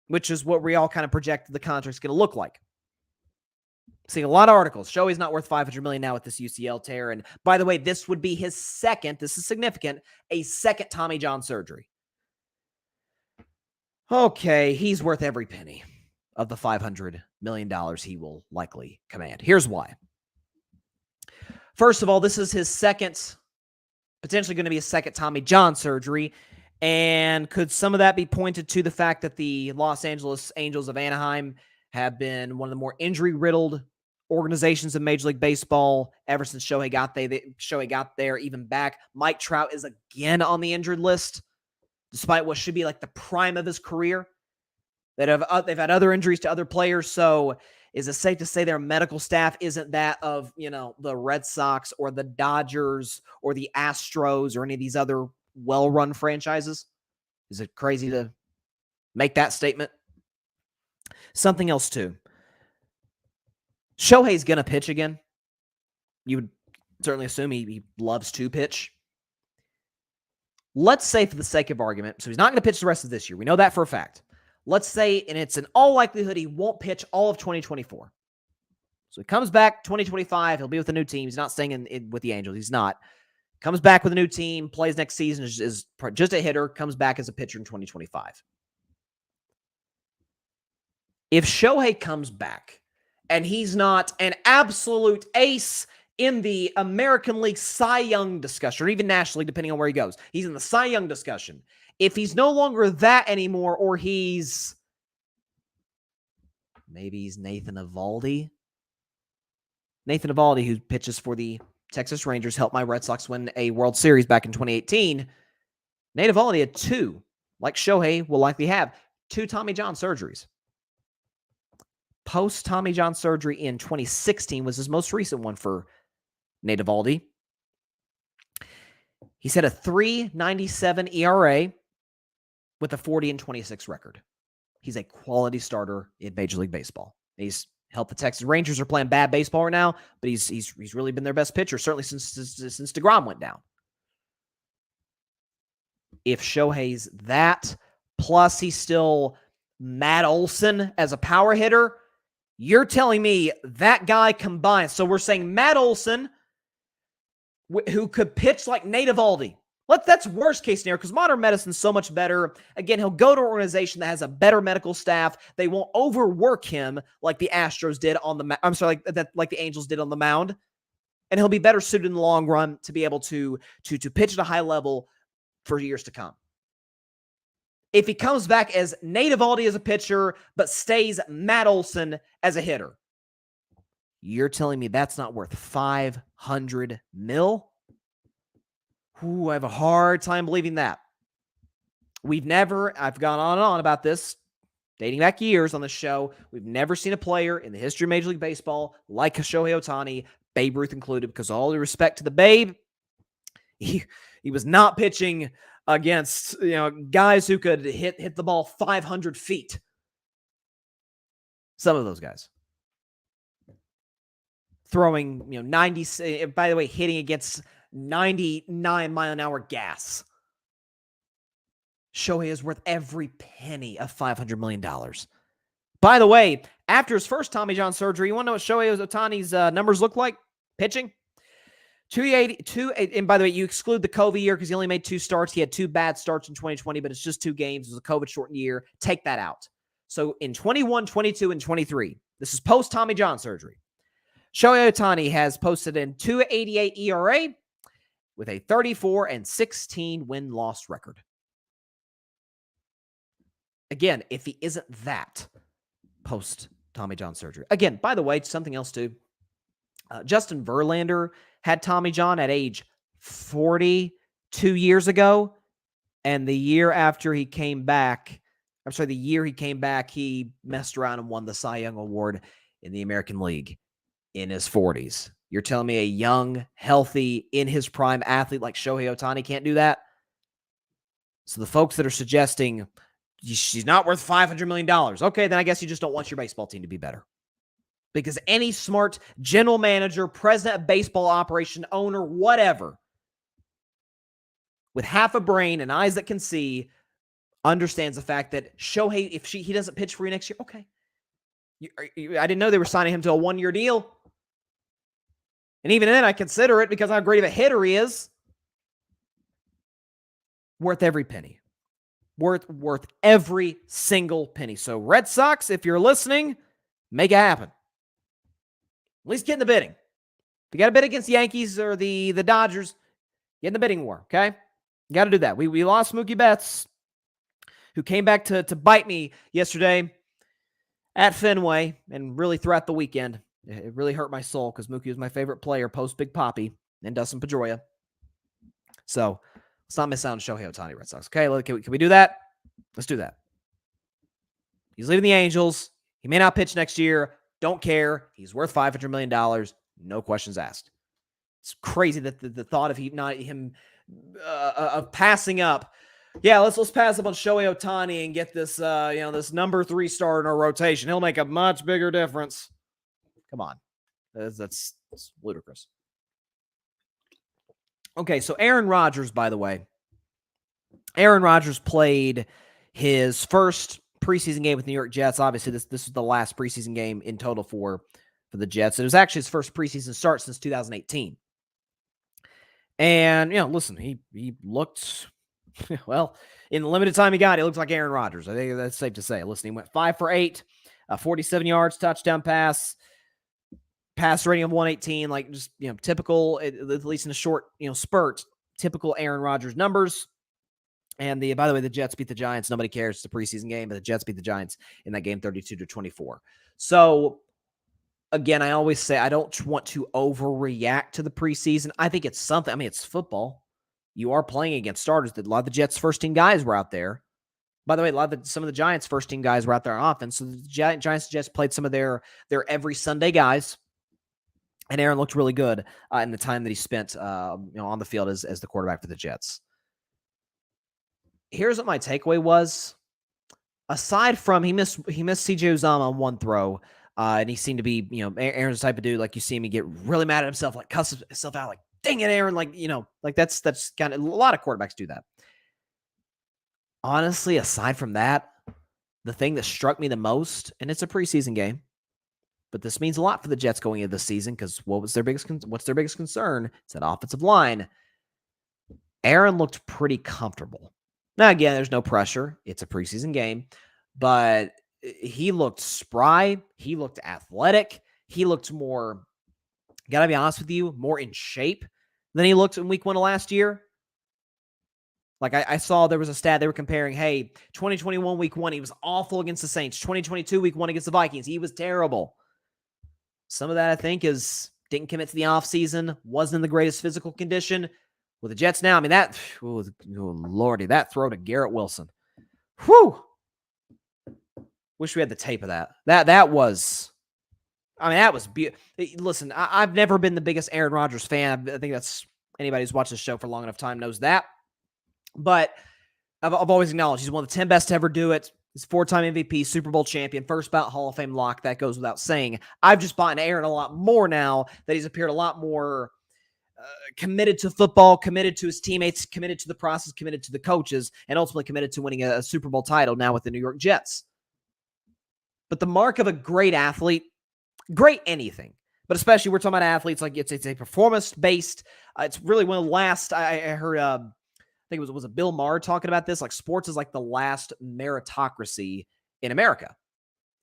which is what we all kind of projected the contract's going to look like. Seeing a lot of articles. Shohei's not worth $500 million now with this UCL tear. And by the way, this would be his second, this is significant, a second Tommy John surgery. Okay, he's worth every penny of the $500 million he will likely command. Here's why. First of all, this is his second, potentially going to be a second Tommy John surgery. And could some of that be pointed to the fact that the Los Angeles Angels of Anaheim have been one of the more injury-riddled organizations in Major League Baseball ever since Shohei got there, even back. Mike Trout is again on the injured list, despite what should be like the prime of his career. They've had other injuries to other players, so is it safe to say their medical staff isn't that of, the Red Sox or the Dodgers or the Astros or any of these other well-run franchises? Is it crazy to make that statement? Something else, too. Shohei's going to pitch again. You would certainly assume he loves to pitch. Let's say, for the sake of argument, so he's not going to pitch the rest of this year. We know that for a fact. Let's say, and it's in all likelihood, he won't pitch all of 2024. So he comes back 2025. He'll be with a new team. He's not staying with the Angels. He's not. Comes back with a new team, plays next season, is just a hitter, comes back as a pitcher in 2025. If Shohei comes back and he's not an absolute ace in the American League Cy Young discussion, or even nationally, depending on where he goes, he's in the Cy Young discussion. If he's no longer that anymore, or maybe he's Nathan Eovaldi. Nathan Eovaldi, who pitches for the Texas Rangers, helped my Red Sox win a World Series back in 2018. Nate Eovaldi had two, like Shohei will likely have, 2 Tommy John surgeries. Post-Tommy John surgery in 2016 was his most recent one for Nate Eovaldi. He's had a 3.97 ERA with a 40-26 record. He's a quality starter in Major League Baseball. He's helped the Texas Rangers are playing bad baseball right now, but he's really been their best pitcher, certainly since DeGrom went down. If Shohei's that, plus he's still Matt Olson as a power hitter, you're telling me that guy combined. So we're saying Matt Olson, who could pitch like Nate Eovaldi. That's worst case scenario, because modern medicine's so much better. Again, he'll go to an organization that has a better medical staff. They won't overwork him like the Astros did on the like the Angels did on the mound. And he'll be better suited in the long run to be able to pitch at a high level for years to come. If he comes back as Nate Eovaldi as a pitcher, but stays Matt Olson as a hitter, you're telling me that's not worth $500 million? Ooh, I have a hard time believing that. I've gone on and on about this, dating back years on the show. We've never seen a player in the history of Major League Baseball like Shohei Ohtani, Babe Ruth included, because all due respect to the Babe, he was not pitching against guys who could hit the ball 500 feet. Some of those guys. Throwing 90, by the way, hitting against 99 mile an hour gas. Shohei is worth every penny of $500 million. By the way, after his first Tommy John surgery, you want to know what Shohei Ohtani's numbers look like? Pitching? 282, and by the way, you exclude the COVID year because he only made 2 starts. He had 2 bad starts in 2020, but it's just 2 games. It was a COVID-shortened year. Take that out. So in 21, 22, and 23, this is post-Tommy John surgery. Shohei Ohtani has posted in 2.88 ERA with a 34-16 win-loss record. Again, if he isn't that post-Tommy John surgery. Again, by the way, something else too. Justin Verlander had Tommy John at age 42 years ago, and the year he came back, he messed around and won the Cy Young Award in the American League in his 40s. You're telling me a young, healthy, in his prime athlete like Shohei Ohtani can't do that? So the folks that are suggesting she's not worth $500 million. Okay, then I guess you just don't want your baseball team to be better. Because any smart general manager, president of baseball operation, owner, whatever, with half a brain and eyes that can see, understands the fact that Shohei, if he doesn't pitch for you next year, okay. I didn't know they were signing him to a 1-year deal. And even then, I consider it because how great of a hitter he is. Worth every penny. Worth every single penny. So Red Sox, if you're listening, make it happen. At least get in the bidding. If you got to bid against the Yankees or the Dodgers, get in the bidding war, okay? You got to do that. We lost Mookie Betts, who came back to bite me yesterday at Fenway and really throughout the weekend. It really hurt my soul because Mookie was my favorite player post Big Papi and Dustin Pedroia. So let's not miss out on Shohei Ohtani, Red Sox. Okay, can we do that? Let's do that. He's leaving the Angels. He may not pitch next year. Don't care. He's worth $500 million. No questions asked. It's crazy that the thought of him passing up. Yeah, let's pass up on Shohei Ohtani and get this this number 3 star in our rotation. He'll make a much bigger difference. Come on, that's ludicrous. Okay, so Aaron Rodgers, by the way, Aaron Rodgers played his first preseason game with the New York Jets. Obviously, this is the last preseason game in total for the Jets. It was actually his first preseason start since 2018. And, listen, he looked, well, in the limited time he got, he looked like Aaron Rodgers. I think that's safe to say. Listen, he went 5 for 8, 47 yards, touchdown pass rating of 118, like just, typical, at least in a short, spurt, typical Aaron Rodgers numbers. And by the way, the Jets beat the Giants. Nobody cares. It's a preseason game, but the Jets beat the Giants in that game 32-24. So, again, I always say I don't want to overreact to the preseason. I think it's something. I mean, it's football. You are playing against starters. A lot of the Jets' first-team guys were out there. By the way, some of the Giants' first-team guys were out there on offense. So the Giants and Jets played some of their every Sunday guys. And Aaron looked really good in the time that he spent on the field as the quarterback for the Jets. Here's what my takeaway was. Aside from he missed CJ Uzama on one throw, and he seemed to be, Aaron's the type of dude, like you see me get really mad at himself, like cuss himself out, like, dang it, Aaron, like that's kind of, a lot of quarterbacks do that. Honestly, aside from that, the thing that struck me the most, and it's a preseason game, but this means a lot for the Jets going into the season because what's their biggest concern? It's that offensive line. Aaron looked pretty comfortable. Now, again, there's no pressure. It's a preseason game, but he looked spry. He looked athletic. He looked more, gotta be honest with you, more in shape than he looked in week 1 of last year. Like I saw there was a stat they were comparing, hey, 2021 week 1, he was awful against the Saints. 2022 week 1 against the Vikings, he was terrible. Some of that, I think, is didn't commit to the offseason, wasn't in the greatest physical condition. With the Jets now, I mean, Lordy, that throw to Garrett Wilson. Whew. Wish we had the tape of that. That was beautiful. Listen, I've never been the biggest Aaron Rodgers fan. I think that's anybody who's watched this show for long enough time knows that. But I've always acknowledged he's one of the 10 best to ever do it. He's 4-time MVP, Super Bowl champion, first ballot Hall of Fame lock. That goes without saying. I've just bought into Aaron a lot more now that he's appeared a lot more committed to football, committed to his teammates, committed to the process, committed to the coaches, and ultimately committed to winning a Super Bowl title now with the New York Jets. But the mark of a great athlete, great anything, but especially we're talking about athletes, like it's a performance-based, it's really one of the last, I heard, I think it was a Bill Maher talking about this, like sports is like the last meritocracy in America.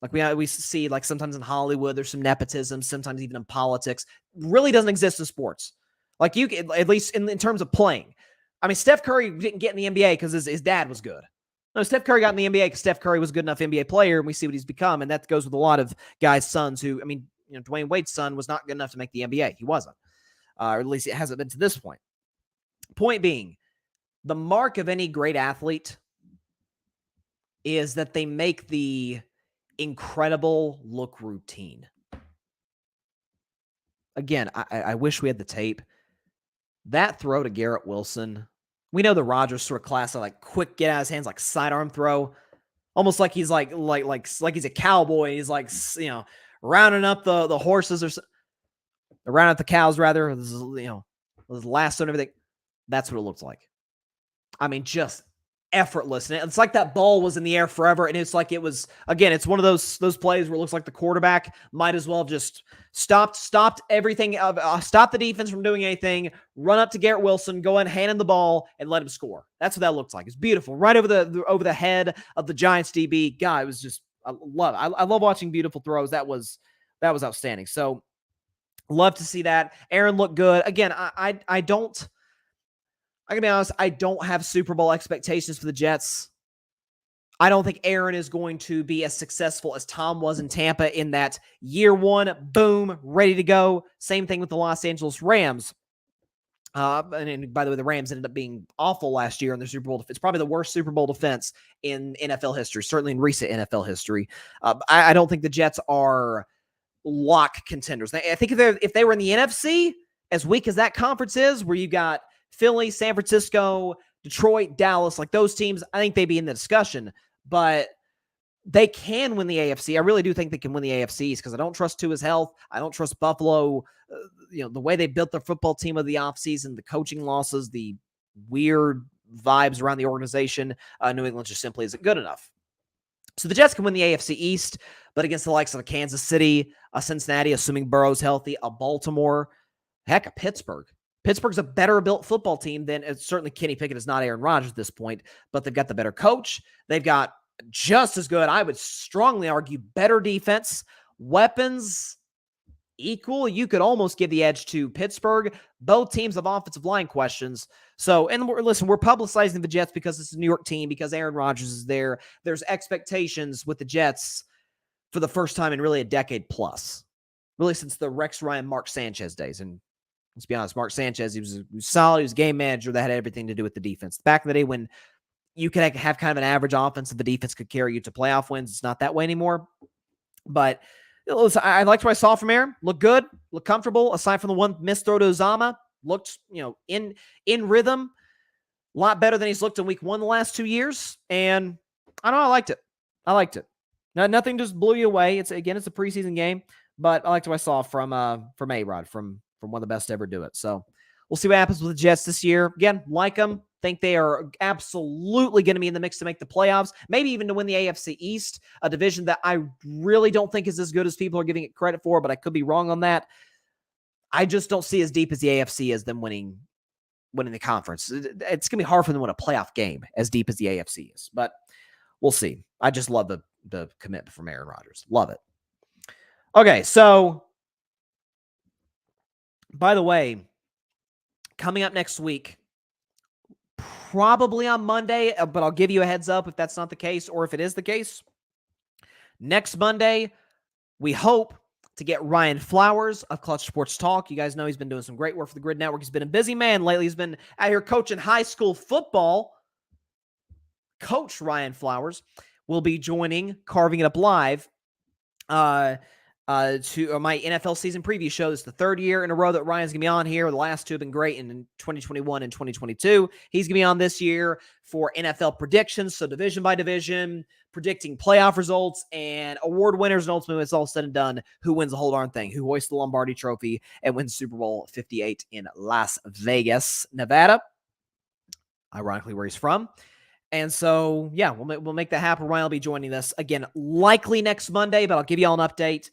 Like we see, like sometimes in Hollywood, there's some nepotism, sometimes even in politics. Really doesn't exist in sports. Like you can, at least in terms of playing. I mean, Steph Curry didn't get in the NBA because his dad was good. No, Steph Curry got in the NBA because Steph Curry was a good enough NBA player, and we see what he's become. And that goes with a lot of guys' sons who, I mean, Dwayne Wade's son was not good enough to make the NBA. He wasn't. Or at least it hasn't been to this point. Point being, the mark of any great athlete is that they make the incredible look routine. Again, I wish we had the tape. That throw to Garrett Wilson, we know the Rodgers sort of class of like quick get out of his hands, like sidearm throw. almost like he's like he's a cowboy. He's like, rounding up the horses rounding up the cows rather. This is, this lasso and everything. That's what it looks like. I mean, just effortless. And it's like that ball was in the air forever. And it's like it was, again, it's one of those plays where it looks like the quarterback might as well have just stopped everything, stopped the defense from doing anything, run up to Garrett Wilson, go in, hand him the ball, and let him score. That's what that looks like. It's beautiful. Right over the head of the Giants DB. God, it was just, I love it. I love watching beautiful throws. That was outstanding. So love to see that. Aaron looked good. Again, I gotta be honest, I don't have Super Bowl expectations for the Jets. I don't think Aaron is going to be as successful as Tom was in Tampa in that year one, boom, ready to go. Same thing with the Los Angeles Rams. And by the way, the Rams ended up being awful last year in their Super Bowl defense. Probably the worst Super Bowl defense in NFL history, certainly in recent NFL history. I don't think the Jets are lock contenders. I think if they were in the NFC, as weak as that conference is, where you got Philly, San Francisco, Detroit, Dallas, like those teams, I think they'd be in the discussion, but they can win the AFC. I really do think they can win the AFCs because I don't trust Tua's health. I don't trust Buffalo. The way they built their football team of the offseason, the coaching losses, the weird vibes around the organization, New England just simply isn't good enough. So the Jets can win the AFC East, but against the likes of a Kansas City, a Cincinnati, assuming Burrow's healthy, a Baltimore, heck, a Pittsburgh. Pittsburgh's a better built football team than certainly Kenny Pickett is not Aaron Rodgers at this point, but they've got the better coach. They've got just as good, I would strongly argue, better defense, weapons equal. You could almost give the edge to Pittsburgh. Both teams have offensive line questions. So, and we're publicizing the Jets because it's a New York team, because Aaron Rodgers is there. There's expectations with the Jets for the first time in really a decade plus, really since the Rex Ryan, Mark Sanchez days. And let's be honest, Mark Sanchez, he was solid. He was a game manager that had everything to do with the defense. Back in the day when you could have kind of an average offense and the defense could carry you to playoff wins, it's not that way anymore. But listen, I liked what I saw from Aaron. Looked good, looked comfortable, aside from the one missed throw to Uzama. Looked, in rhythm. A lot better than he's looked in week one the last 2 years. And I don't know, I liked it. Now, nothing just blew you away. It's a preseason game, but I liked what I saw from A-Rod, from one of the best to ever do it. So we'll see what happens with the Jets this year. Again, like them. Think they are absolutely going to be in the mix to make the playoffs, maybe even to win the AFC East, a division that I really don't think is as good as people are giving it credit for, but I could be wrong on that. I just don't see as deep as the AFC as them winning the conference. It's going to be hard for them to win a playoff game as deep as the AFC is, but we'll see. I just love the commitment from Aaron Rodgers. Love it. Okay, so by the way, coming up next week, probably on Monday, but I'll give you a heads up if that's not the case, or if it is the case. Next Monday, we hope to get Ryan Flowers of Clutch Sports Talk. You guys know he's been doing some great work for the Grid Network. He's been a busy man lately. He's been out here coaching high school football. Coach Ryan Flowers will be joining Carving It Up Live to my NFL season preview show. This is the third year in a row that Ryan's going to be on here. The last two have been great in 2021 and 2022. He's going to be on this year for NFL predictions, so division by division, predicting playoff results and award winners, and ultimately, when it's all said and done, who wins the whole darn thing, who hoists the Lombardi Trophy and wins Super Bowl 58 in Las Vegas, Nevada, ironically where he's from. And so, yeah, we'll make that happen. Ryan will be joining us again, likely next Monday, but I'll give you all an update,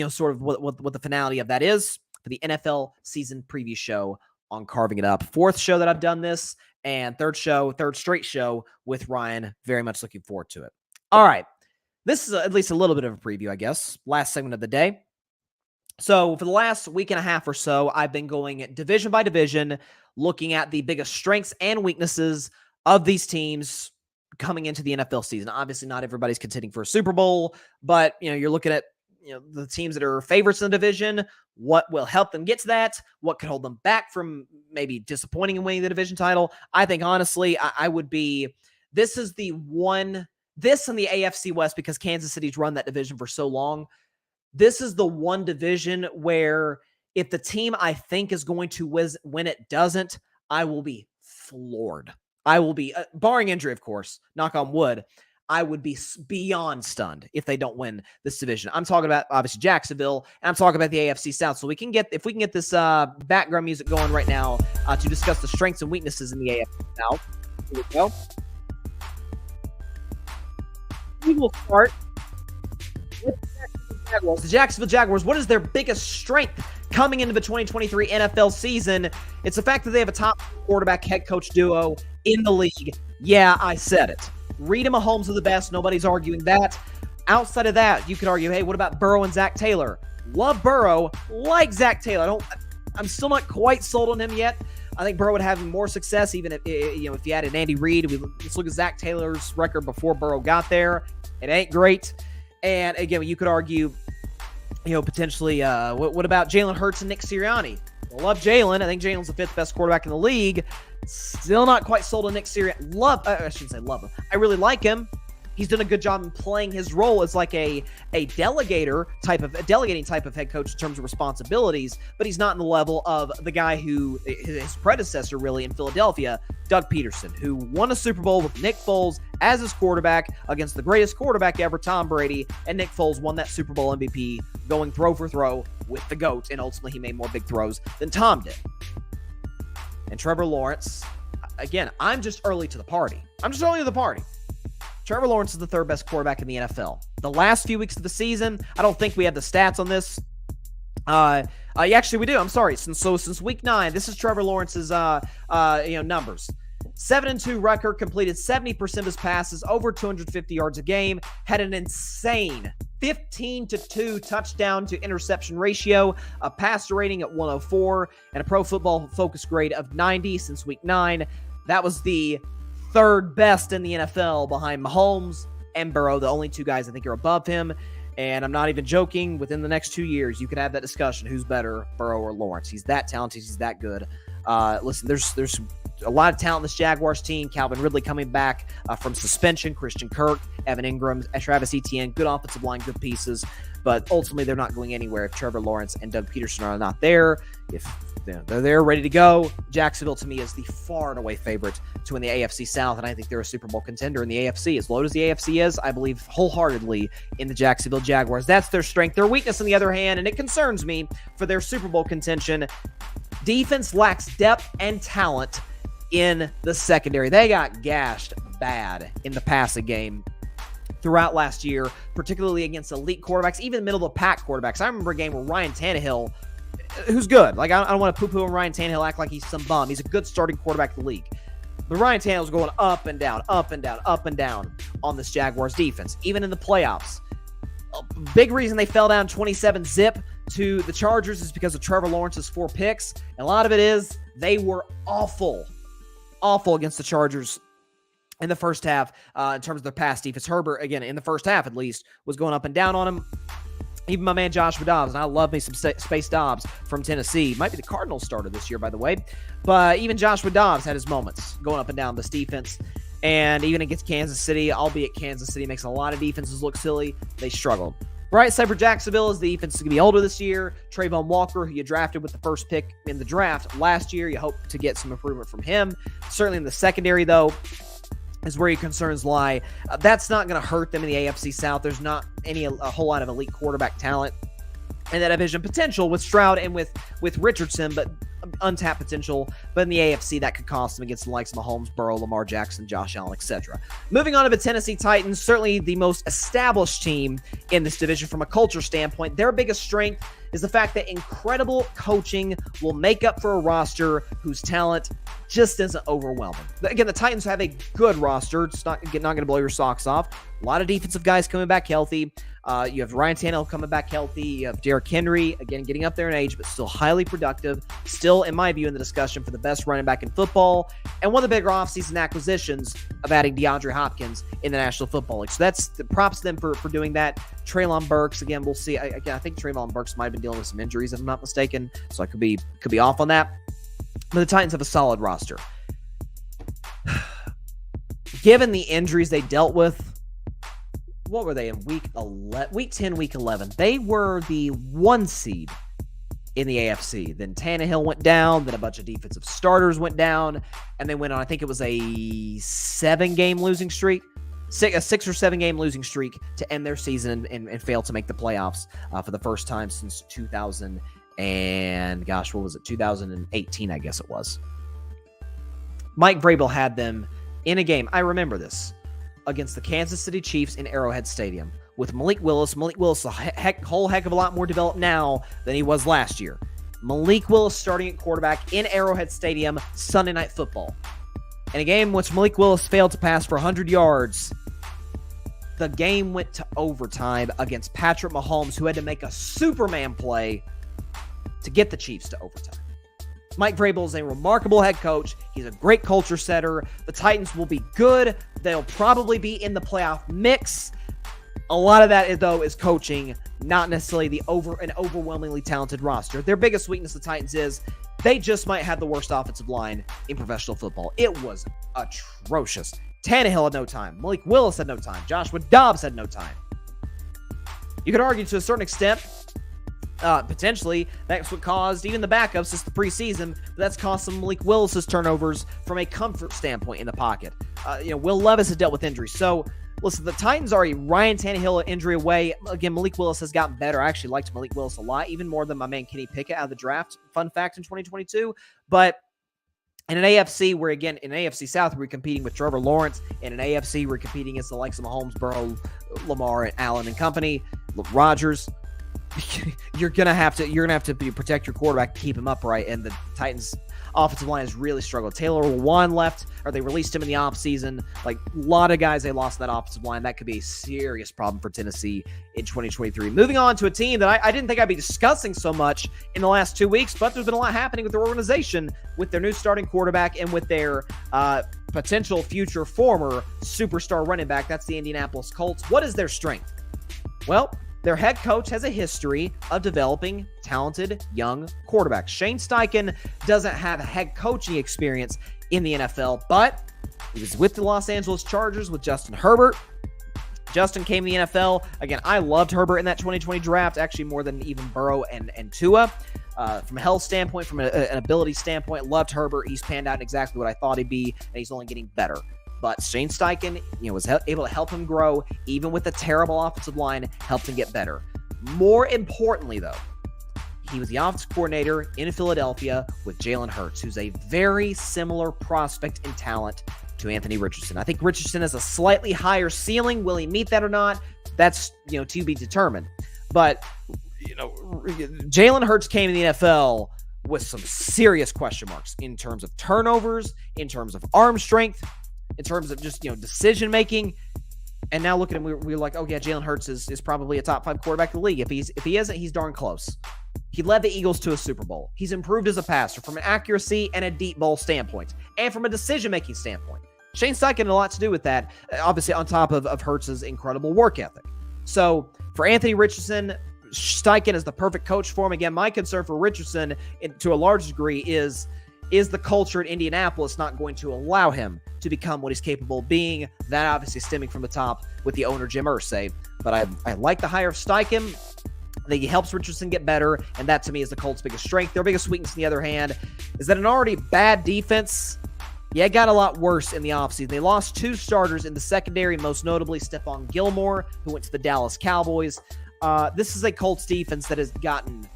sort of what the finality of that is for the NFL season preview show on Carving It Up. Fourth show that I've done this, and third straight show with Ryan. Very much looking forward to it. All right. This is at least a little bit of a preview, I guess. Last segment of the day. So for the last week and a half or so, I've been going division by division, looking at the biggest strengths and weaknesses of these teams coming into the NFL season. Obviously, not everybody's contending for a Super Bowl, but you're looking at the teams that are favorites in the division, what will help them get to that, what could hold them back from maybe disappointing in winning the division title. I think, honestly, I would be, this and the AFC West, because Kansas City's run that division for so long, this is the one division where if the team I think is going to win it doesn't, I will be floored. I will be, barring injury, of course, knock on wood, I would be beyond stunned if they don't win this division. I'm talking about obviously Jacksonville, and I'm talking about the AFC South. So if we can get this background music going right now to discuss the strengths and weaknesses in the AFC South. Here we go. We will start with the Jacksonville Jaguars. The Jacksonville Jaguars, what is their biggest strength coming into the 2023 NFL season? It's the fact that they have a top quarterback head coach duo in the league. Yeah, I said it. Reed and Mahomes are the best. Nobody's arguing that. Outside of that, you could argue, hey, what about Burrow and Zach Taylor? Love Burrow, like Zach Taylor. I'm still not quite sold on him yet. I think Burrow would have more success even if you added Andy Reid. Let's look at Zach Taylor's record before Burrow got there. It ain't great. And again, you could argue, potentially, what about Jalen Hurts and Nick Sirianni? I love Jalen. I think Jalen's the 5th best quarterback in the league. Still not quite sold on Nick Sirianni. I shouldn't say love him. I really like him. He's done a good job in playing his role as like a delegating type of head coach in terms of responsibilities, but he's not in the level of the guy who his predecessor really in Philadelphia, Doug Peterson, who won a Super Bowl with Nick Foles as his quarterback against the greatest quarterback ever, Tom Brady, and Nick Foles won that Super Bowl MVP going throw for throw with the GOAT, and ultimately he made more big throws than Tom did. And Trevor Lawrence, again, I'm just early to the party. Trevor Lawrence is the 3rd best quarterback in the NFL. The last few weeks of the season, I don't think we have the stats on this. Actually, we do. I'm sorry. Since week 9, this is Trevor Lawrence's numbers. 7-2 record, completed 70% of his passes, over 250 yards a game, had an insane 15-2 touchdown to interception ratio, a passer rating at 104, and a Pro Football Focus grade of 90 since week 9. That was the 3rd best in the NFL behind Mahomes and Burrow, the only 2 guys I think are above him. And I'm not even joking. Within the next 2 years, you could have that discussion. Who's better, Burrow or Lawrence? He's that talented. He's that good. Listen, there's a lot of talent in this Jaguars team. Calvin Ridley coming back from suspension. Christian Kirk, Evan Ingram, Travis Etienne. Good offensive line, good pieces. But ultimately, they're not going anywhere if Trevor Lawrence and Doug Peterson are not there. If they're there, ready to go, Jacksonville, to me, is the far and away favorite to win the AFC South, and I think they're a Super Bowl contender in the AFC. As low as the AFC is, I believe wholeheartedly in the Jacksonville Jaguars. That's their strength. Their weakness, on the other hand, and it concerns me for their Super Bowl contention, defense lacks depth and talent in the secondary. They got gashed bad in the passing game throughout last year, particularly against elite quarterbacks, even middle-of-the-pack quarterbacks. I remember a game where Ryan Tannehill, who's good. Like, I don't want to poo-poo on Ryan Tannehill, act like he's some bum. He's a good starting quarterback in the league. But Ryan Tannehill's going up and down, up and down, up and down on this Jaguars defense, even in the playoffs. A big reason they fell down 27-zip to the Chargers is because of Trevor Lawrence's 4 picks. And a lot of it is they were awful against the Chargers in the first half in terms of their pass defense. Herbert, again, in the first half at least, was going up and down on him. Even my man Joshua Dobbs, and I love me some Space Dobbs from Tennessee. Might be the Cardinals starter this year, by the way. But even Joshua Dobbs had his moments going up and down this defense. And even against Kansas City, albeit Kansas City makes a lot of defenses look silly, they struggled. Right side for Jacksonville is the defense is going to be older this year. Trayvon Walker, who you drafted with the first pick in the draft last year, you hope to get some improvement from him. Certainly in the secondary, though, is where your concerns lie. That's not going to hurt them in the AFC South. There's not a whole lot of elite quarterback talent in that division. Potential with Stroud and with Richardson, but untapped potential. But in the AFC, that could cost them against the likes of Mahomes, Burrow, Lamar Jackson, Josh Allen, etc. Moving on to the Tennessee Titans, certainly the most established team in this division from a culture standpoint. Their biggest strength is the fact that incredible coaching will make up for a roster whose talent just isn't overwhelming. Again, the Titans have a good roster. It's not going to blow your socks off. A lot of defensive guys coming back healthy. You have Ryan Tannehill coming back healthy. You have Derrick Henry, again, getting up there in age, but still highly productive. Still, in my view, in the discussion for the best running back in football. And one of the bigger offseason acquisitions of adding DeAndre Hopkins in the National Football League. So that's the props to them for doing that. Treylon Burks, again, we'll see. I think Treylon Burks might have been dealing with some injuries, if I'm not mistaken. So I could be off on that. But the Titans have a solid roster. Given the injuries they dealt with, what were they in week 10, week 11? They were the 1 seed in the AFC. Then Tannehill went down. Then a bunch of defensive starters went down. And they went on, I think it was a 7-game losing streak. a 6 or 7 game losing streak to end their season and fail to make the playoffs for the first time since 2018, I guess it was. Mike Vrabel had them in a game, I remember this, against the Kansas City Chiefs in Arrowhead Stadium with Malik Willis. Malik Willis a whole heck of a lot more developed now than he was last year. Malik Willis starting at quarterback in Arrowhead Stadium, Sunday Night Football. In a game in which Malik Willis failed to pass for 100 yards, the game went to overtime against Patrick Mahomes, who had to make a Superman play to get the Chiefs to overtime. Mike Vrabel is a remarkable head coach. He's a great culture setter. The Titans will be good. They'll probably be in the playoff mix. A lot of that, though, is coaching, not necessarily an overwhelmingly talented roster. Their biggest weakness, the Titans, is they just might have the worst offensive line in professional football. It was atrocious. Tannehill had no time. Malik Willis had no time. Joshua Dobbs had no time. You could argue to a certain extent, potentially, that's what caused even the backups since the preseason. But that's caused some Malik Willis's turnovers from a comfort standpoint in the pocket. Will Levis has dealt with injuries. So, listen, the Titans are a Ryan Tannehill injury away. Again, Malik Willis has gotten better. I actually liked Malik Willis a lot, even more than my man Kenny Pickett out of the draft. Fun fact in 2022. But in an AFC, where again, in an AFC South, we're competing with Trevor Lawrence. In an AFC, we're competing against the likes of Mahomes, Burrow, Lamar, and Allen and company, Rodgers. You're gonna have to protect your quarterback to keep him upright, and the Titans' offensive line has really struggled. Taylor Lewan left, or they released him in the offseason. Like, a lot of guys they lost in that offensive line. That could be a serious problem for Tennessee in 2023. Moving on to a team that I didn't think I'd be discussing so much in the last 2 weeks, but there's been a lot happening with their organization, with their new starting quarterback and with their potential future former superstar running back. That's the Indianapolis Colts. What is their strength? Well, their head coach has a history of developing talented young quarterbacks. Shane Steichen doesn't have head coaching experience in the NFL, but he was with the Los Angeles Chargers with Justin Herbert. Justin came to the NFL. Again, I loved Herbert in that 2020 draft, actually more than even Burrow and Tua. From a health standpoint, from an ability standpoint, loved Herbert. He's panned out exactly what I thought he'd be, and he's only getting better. But Shane Steichen, was able to help him grow, even with the terrible offensive line, helped him get better. More importantly, though, he was the offensive coordinator in Philadelphia with Jalen Hurts, who's a very similar prospect in talent to Anthony Richardson. I think Richardson has a slightly higher ceiling. Will he meet that or not? That's, to be determined. But, Jalen Hurts came in the NFL with some serious question marks in terms of turnovers, in terms of arm strength, in terms of just, decision-making. And now look at him, we're like, oh yeah, Jalen Hurts is probably a top 5 quarterback in the league. If he isn't, he's darn close. He led the Eagles to a Super Bowl. He's improved as a passer from an accuracy and a deep ball standpoint, and from a decision-making standpoint. Shane Steichen had a lot to do with that, obviously on top of Hurts' incredible work ethic. So for Anthony Richardson, Steichen is the perfect coach for him. Again, my concern for Richardson, to a large degree, is the culture in Indianapolis not going to allow him to become what he's capable of being? That obviously stemming from the top with the owner, Jim Irsay. But I like the hire of Steichen. I think he helps Richardson get better, and that to me is the Colts' biggest strength. Their biggest weakness, on the other hand, is that an already bad defense, it got a lot worse in the offseason. They lost 2 starters in the secondary, most notably Stephon Gilmore, who went to the Dallas Cowboys. This is a Colts defense that has gotten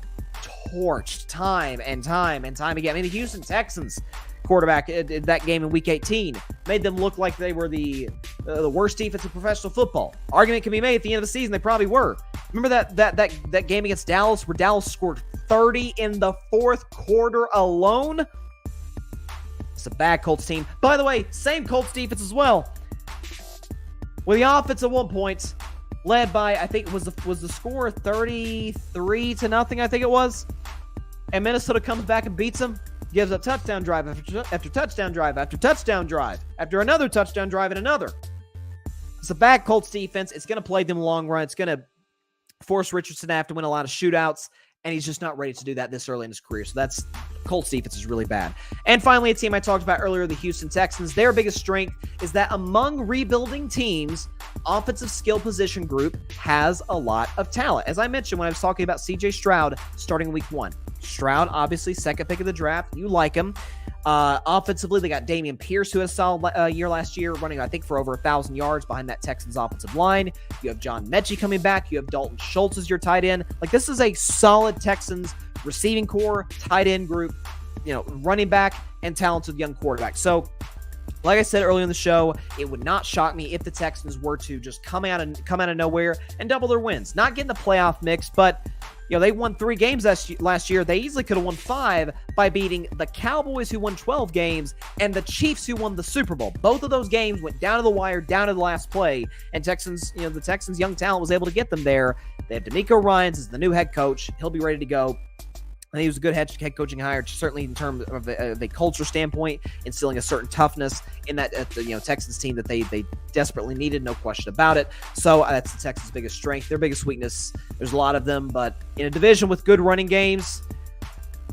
torched time and time again. I mean, the Houston Texans quarterback in that game in Week 18 made them look like they were the worst defense in professional football. Argument can be made at the end of the season they probably were. Remember that game against Dallas where Dallas scored 30 in the 4th quarter alone? It's a bad Colts team. By the way, same Colts defense as well. With the offense at one point led by, I think, was the score 33-0, I think it was. And Minnesota comes back and beats them. Gives up touchdown drive after touchdown drive after touchdown drive after another touchdown drive and another. It's a bad Colts defense. It's going to play them in the long run. It's going to force Richardson to have to win a lot of shootouts, and he's just not ready to do that this early in his career. So that's Colts defense is really bad. And finally, a team I talked about earlier, the Houston Texans. Their biggest strength is that among rebuilding teams, offensive skill position group has a lot of talent. As I mentioned when I was talking about CJ Stroud starting week 1. Stroud, obviously, second pick of the draft. You like him. Offensively, they got Dameon Pierce, who had a solid year last year, running, I think, for over 1,000 yards behind that Texans offensive line. You have John Mechie coming back. You have Dalton Schultz as your tight end. Like, this is a solid Texans receiving core, tight end group, running back, and talented young quarterback. So, like I said earlier in the show, it would not shock me if the Texans were to just come out of nowhere and double their wins. Not getting the playoff mix, but they won 3 games last year. They easily could have won 5 by beating the Cowboys, who won 12 games, and the Chiefs, who won the Super Bowl. Both of those games went down to the wire, down to the last play, and the Texans' young talent was able to get them there. They have DeMeco Ryans as the new head coach. He'll be ready to go. I think he was a good head coaching hire, certainly in terms of the culture standpoint, instilling a certain toughness in that Texans team that they desperately needed, no question about it. So that's the Texans' biggest strength. Their biggest weakness, there's a lot of them, but in a division with good running games,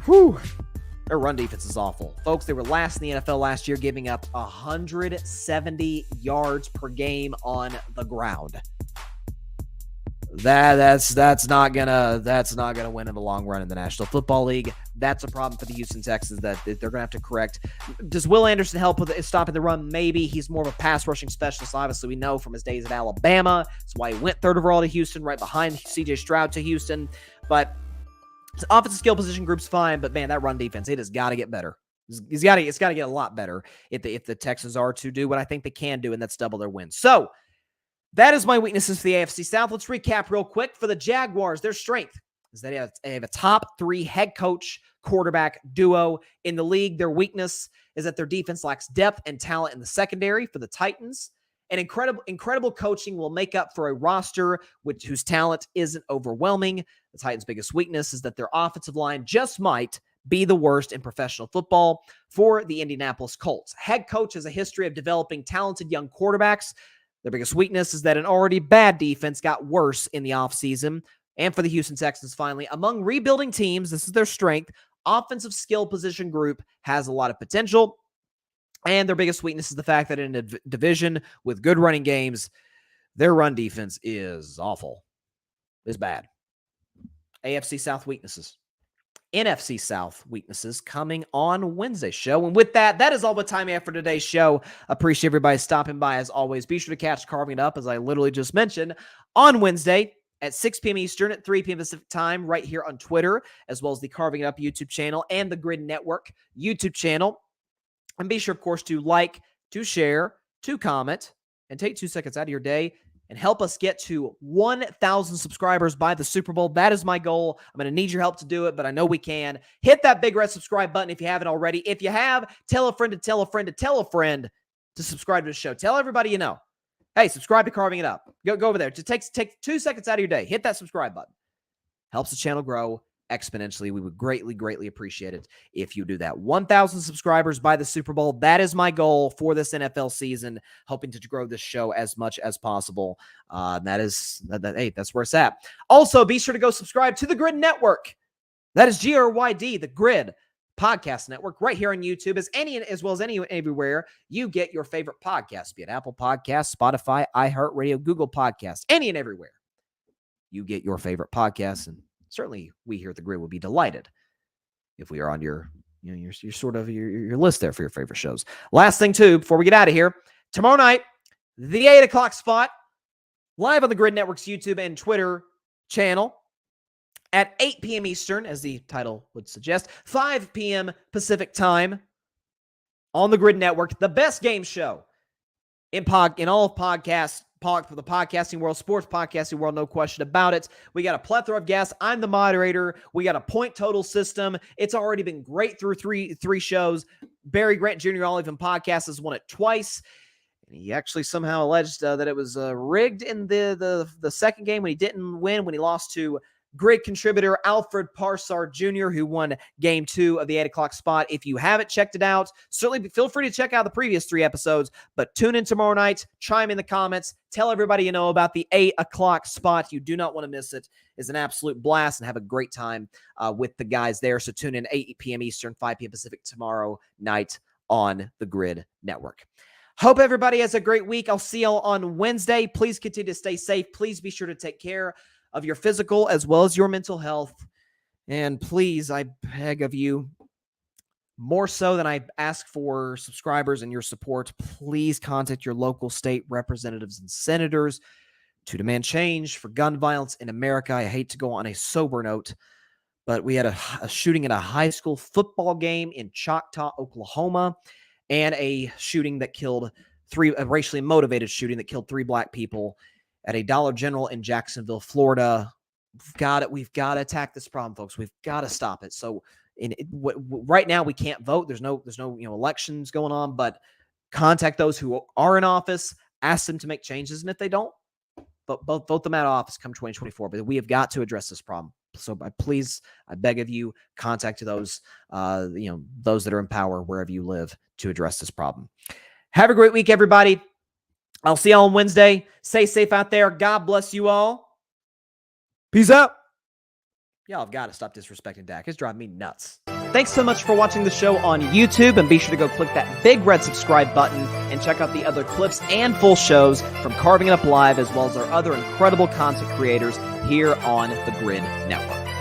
their run defense is awful. Folks, they were last in the NFL last year, giving up 170 yards per game on the ground. That's not gonna win in the long run in the National Football League. That's a problem for the Houston Texans that they're gonna have to correct. Does Will Anderson help with stopping the run? Maybe. He's more of a pass rushing specialist. Obviously, we know from his days at Alabama. That's why he went 3rd overall to Houston, right behind CJ Stroud to Houston. But his offensive skill position group's fine. But man, that run defense, it has got to get better. It's got to get a lot better if the Texans are to do what I think they can do, and that's double their wins. So. That is my weaknesses for the AFC South. Let's recap real quick. For the Jaguars, their strength is that they have a top 3 head coach quarterback duo in the league. Their weakness is that their defense lacks depth and talent in the secondary. For the Titans, an incredible coaching will make up for a roster whose talent isn't overwhelming. The Titans' biggest weakness is that their offensive line just might be the worst in professional football. For the Indianapolis Colts, head coach has a history of developing talented young quarterbacks. Their biggest weakness is that an already bad defense got worse in the offseason. And for the Houston Texans, finally, among rebuilding teams, this is their strength. Offensive skill position group has a lot of potential. And their biggest weakness is the fact that in a division with good running games, their run defense is awful. It's bad. AFC South weaknesses. NFC South weaknesses coming on Wednesday's show. And with that, that is all the time we have for today's show. Appreciate everybody stopping by as always. Be sure to catch Carving It Up, as I literally just mentioned, on Wednesday at 6 p.m. Eastern at 3 p.m. Pacific time right here on Twitter, as well as the Carving It Up YouTube channel and the Grid Network YouTube channel. And be sure, of course, to like, to share, to comment, and take 2 seconds out of your day and help us get to 1,000 subscribers by the Super Bowl. That is my goal. I'm going to need your help to do it, but I know we can. Hit that big red subscribe button if you haven't already. If you have, tell a friend to tell a friend to tell a friend to subscribe to the show. Tell everybody you know. Hey, subscribe to Carving It Up. Go over there. Just take 2 seconds out of your day. Hit that subscribe button. Helps the channel grow exponentially. We would greatly appreciate it if you do that. 1,000 subscribers by the Super Bowl. That is my goal for this NFL season, hoping to grow this show as much as possible. That's where it's at. Also, be sure to go subscribe to the Grid Network. That is GRYD, the Grid Podcast Network, right here on YouTube, as well as everywhere you get your favorite podcasts, be it Apple Podcasts, Spotify, iHeartRadio, Google Podcasts, any and everywhere you get your favorite podcasts. And certainly, we here at the Grid would be delighted if we are on your list there for your favorite shows. Last thing, too, before we get out of here, tomorrow night, the 8 o'clock spot, live on the Grid Network's YouTube and Twitter channel at 8 p.m. Eastern, as the title would suggest, 5 p.m. Pacific time on the Grid Network, the best game show in all of podcasts. For the podcasting world, sports podcasting world, no question about it. We got a plethora of guests. I'm the moderator. We got a point total system. It's already been great through three shows. Barry Grant Jr. All Even Podcast has won it twice. And he actually somehow alleged that it was rigged in the second game when he didn't win, when he lost to Grid contributor Alfred Parsard Jr., who won Game 2 of the 8 o'clock spot. If you haven't checked it out, certainly feel free to check out the previous 3 episodes, but tune in tomorrow night, chime in the comments, tell everybody you know about the 8 o'clock spot. You do not want to miss it. It's an absolute blast, and have a great time with the guys there. So tune in 8 p.m. Eastern, 5 p.m. Pacific tomorrow night on the Grid Network. Hope everybody has a great week. I'll see y'all on Wednesday. Please continue to stay safe. Please be sure to take care of your physical as well as your mental health. And please, I beg of you, more so than I ask for subscribers and your support, please contact your local state representatives and senators to demand change for gun violence in America. I hate to go on a sober note, but we had a shooting at a high school football game in Choctaw, Oklahoma, and a shooting that killed a racially motivated shooting that killed 3 black people at a Dollar General in Jacksonville, Florida. We've got to attack this problem, folks. We've got to stop it. So right now we can't vote. There's no elections going on, but contact those who are in office, ask them to make changes, and if they don't, vote them out of office come 2024. But we have got to address this problem. So I beg of you, contact those those that are in power wherever you live to address this problem. Have a great week, everybody. I'll see y'all on Wednesday. Stay safe out there. God bless you all. Peace out. Y'all have got to stop disrespecting Dak. It's driving me nuts. Thanks so much for watching the show on YouTube, and be sure to go click that big red subscribe button and check out the other clips and full shows from Carving It Up Live, as well as our other incredible content creators here on the Grid Network.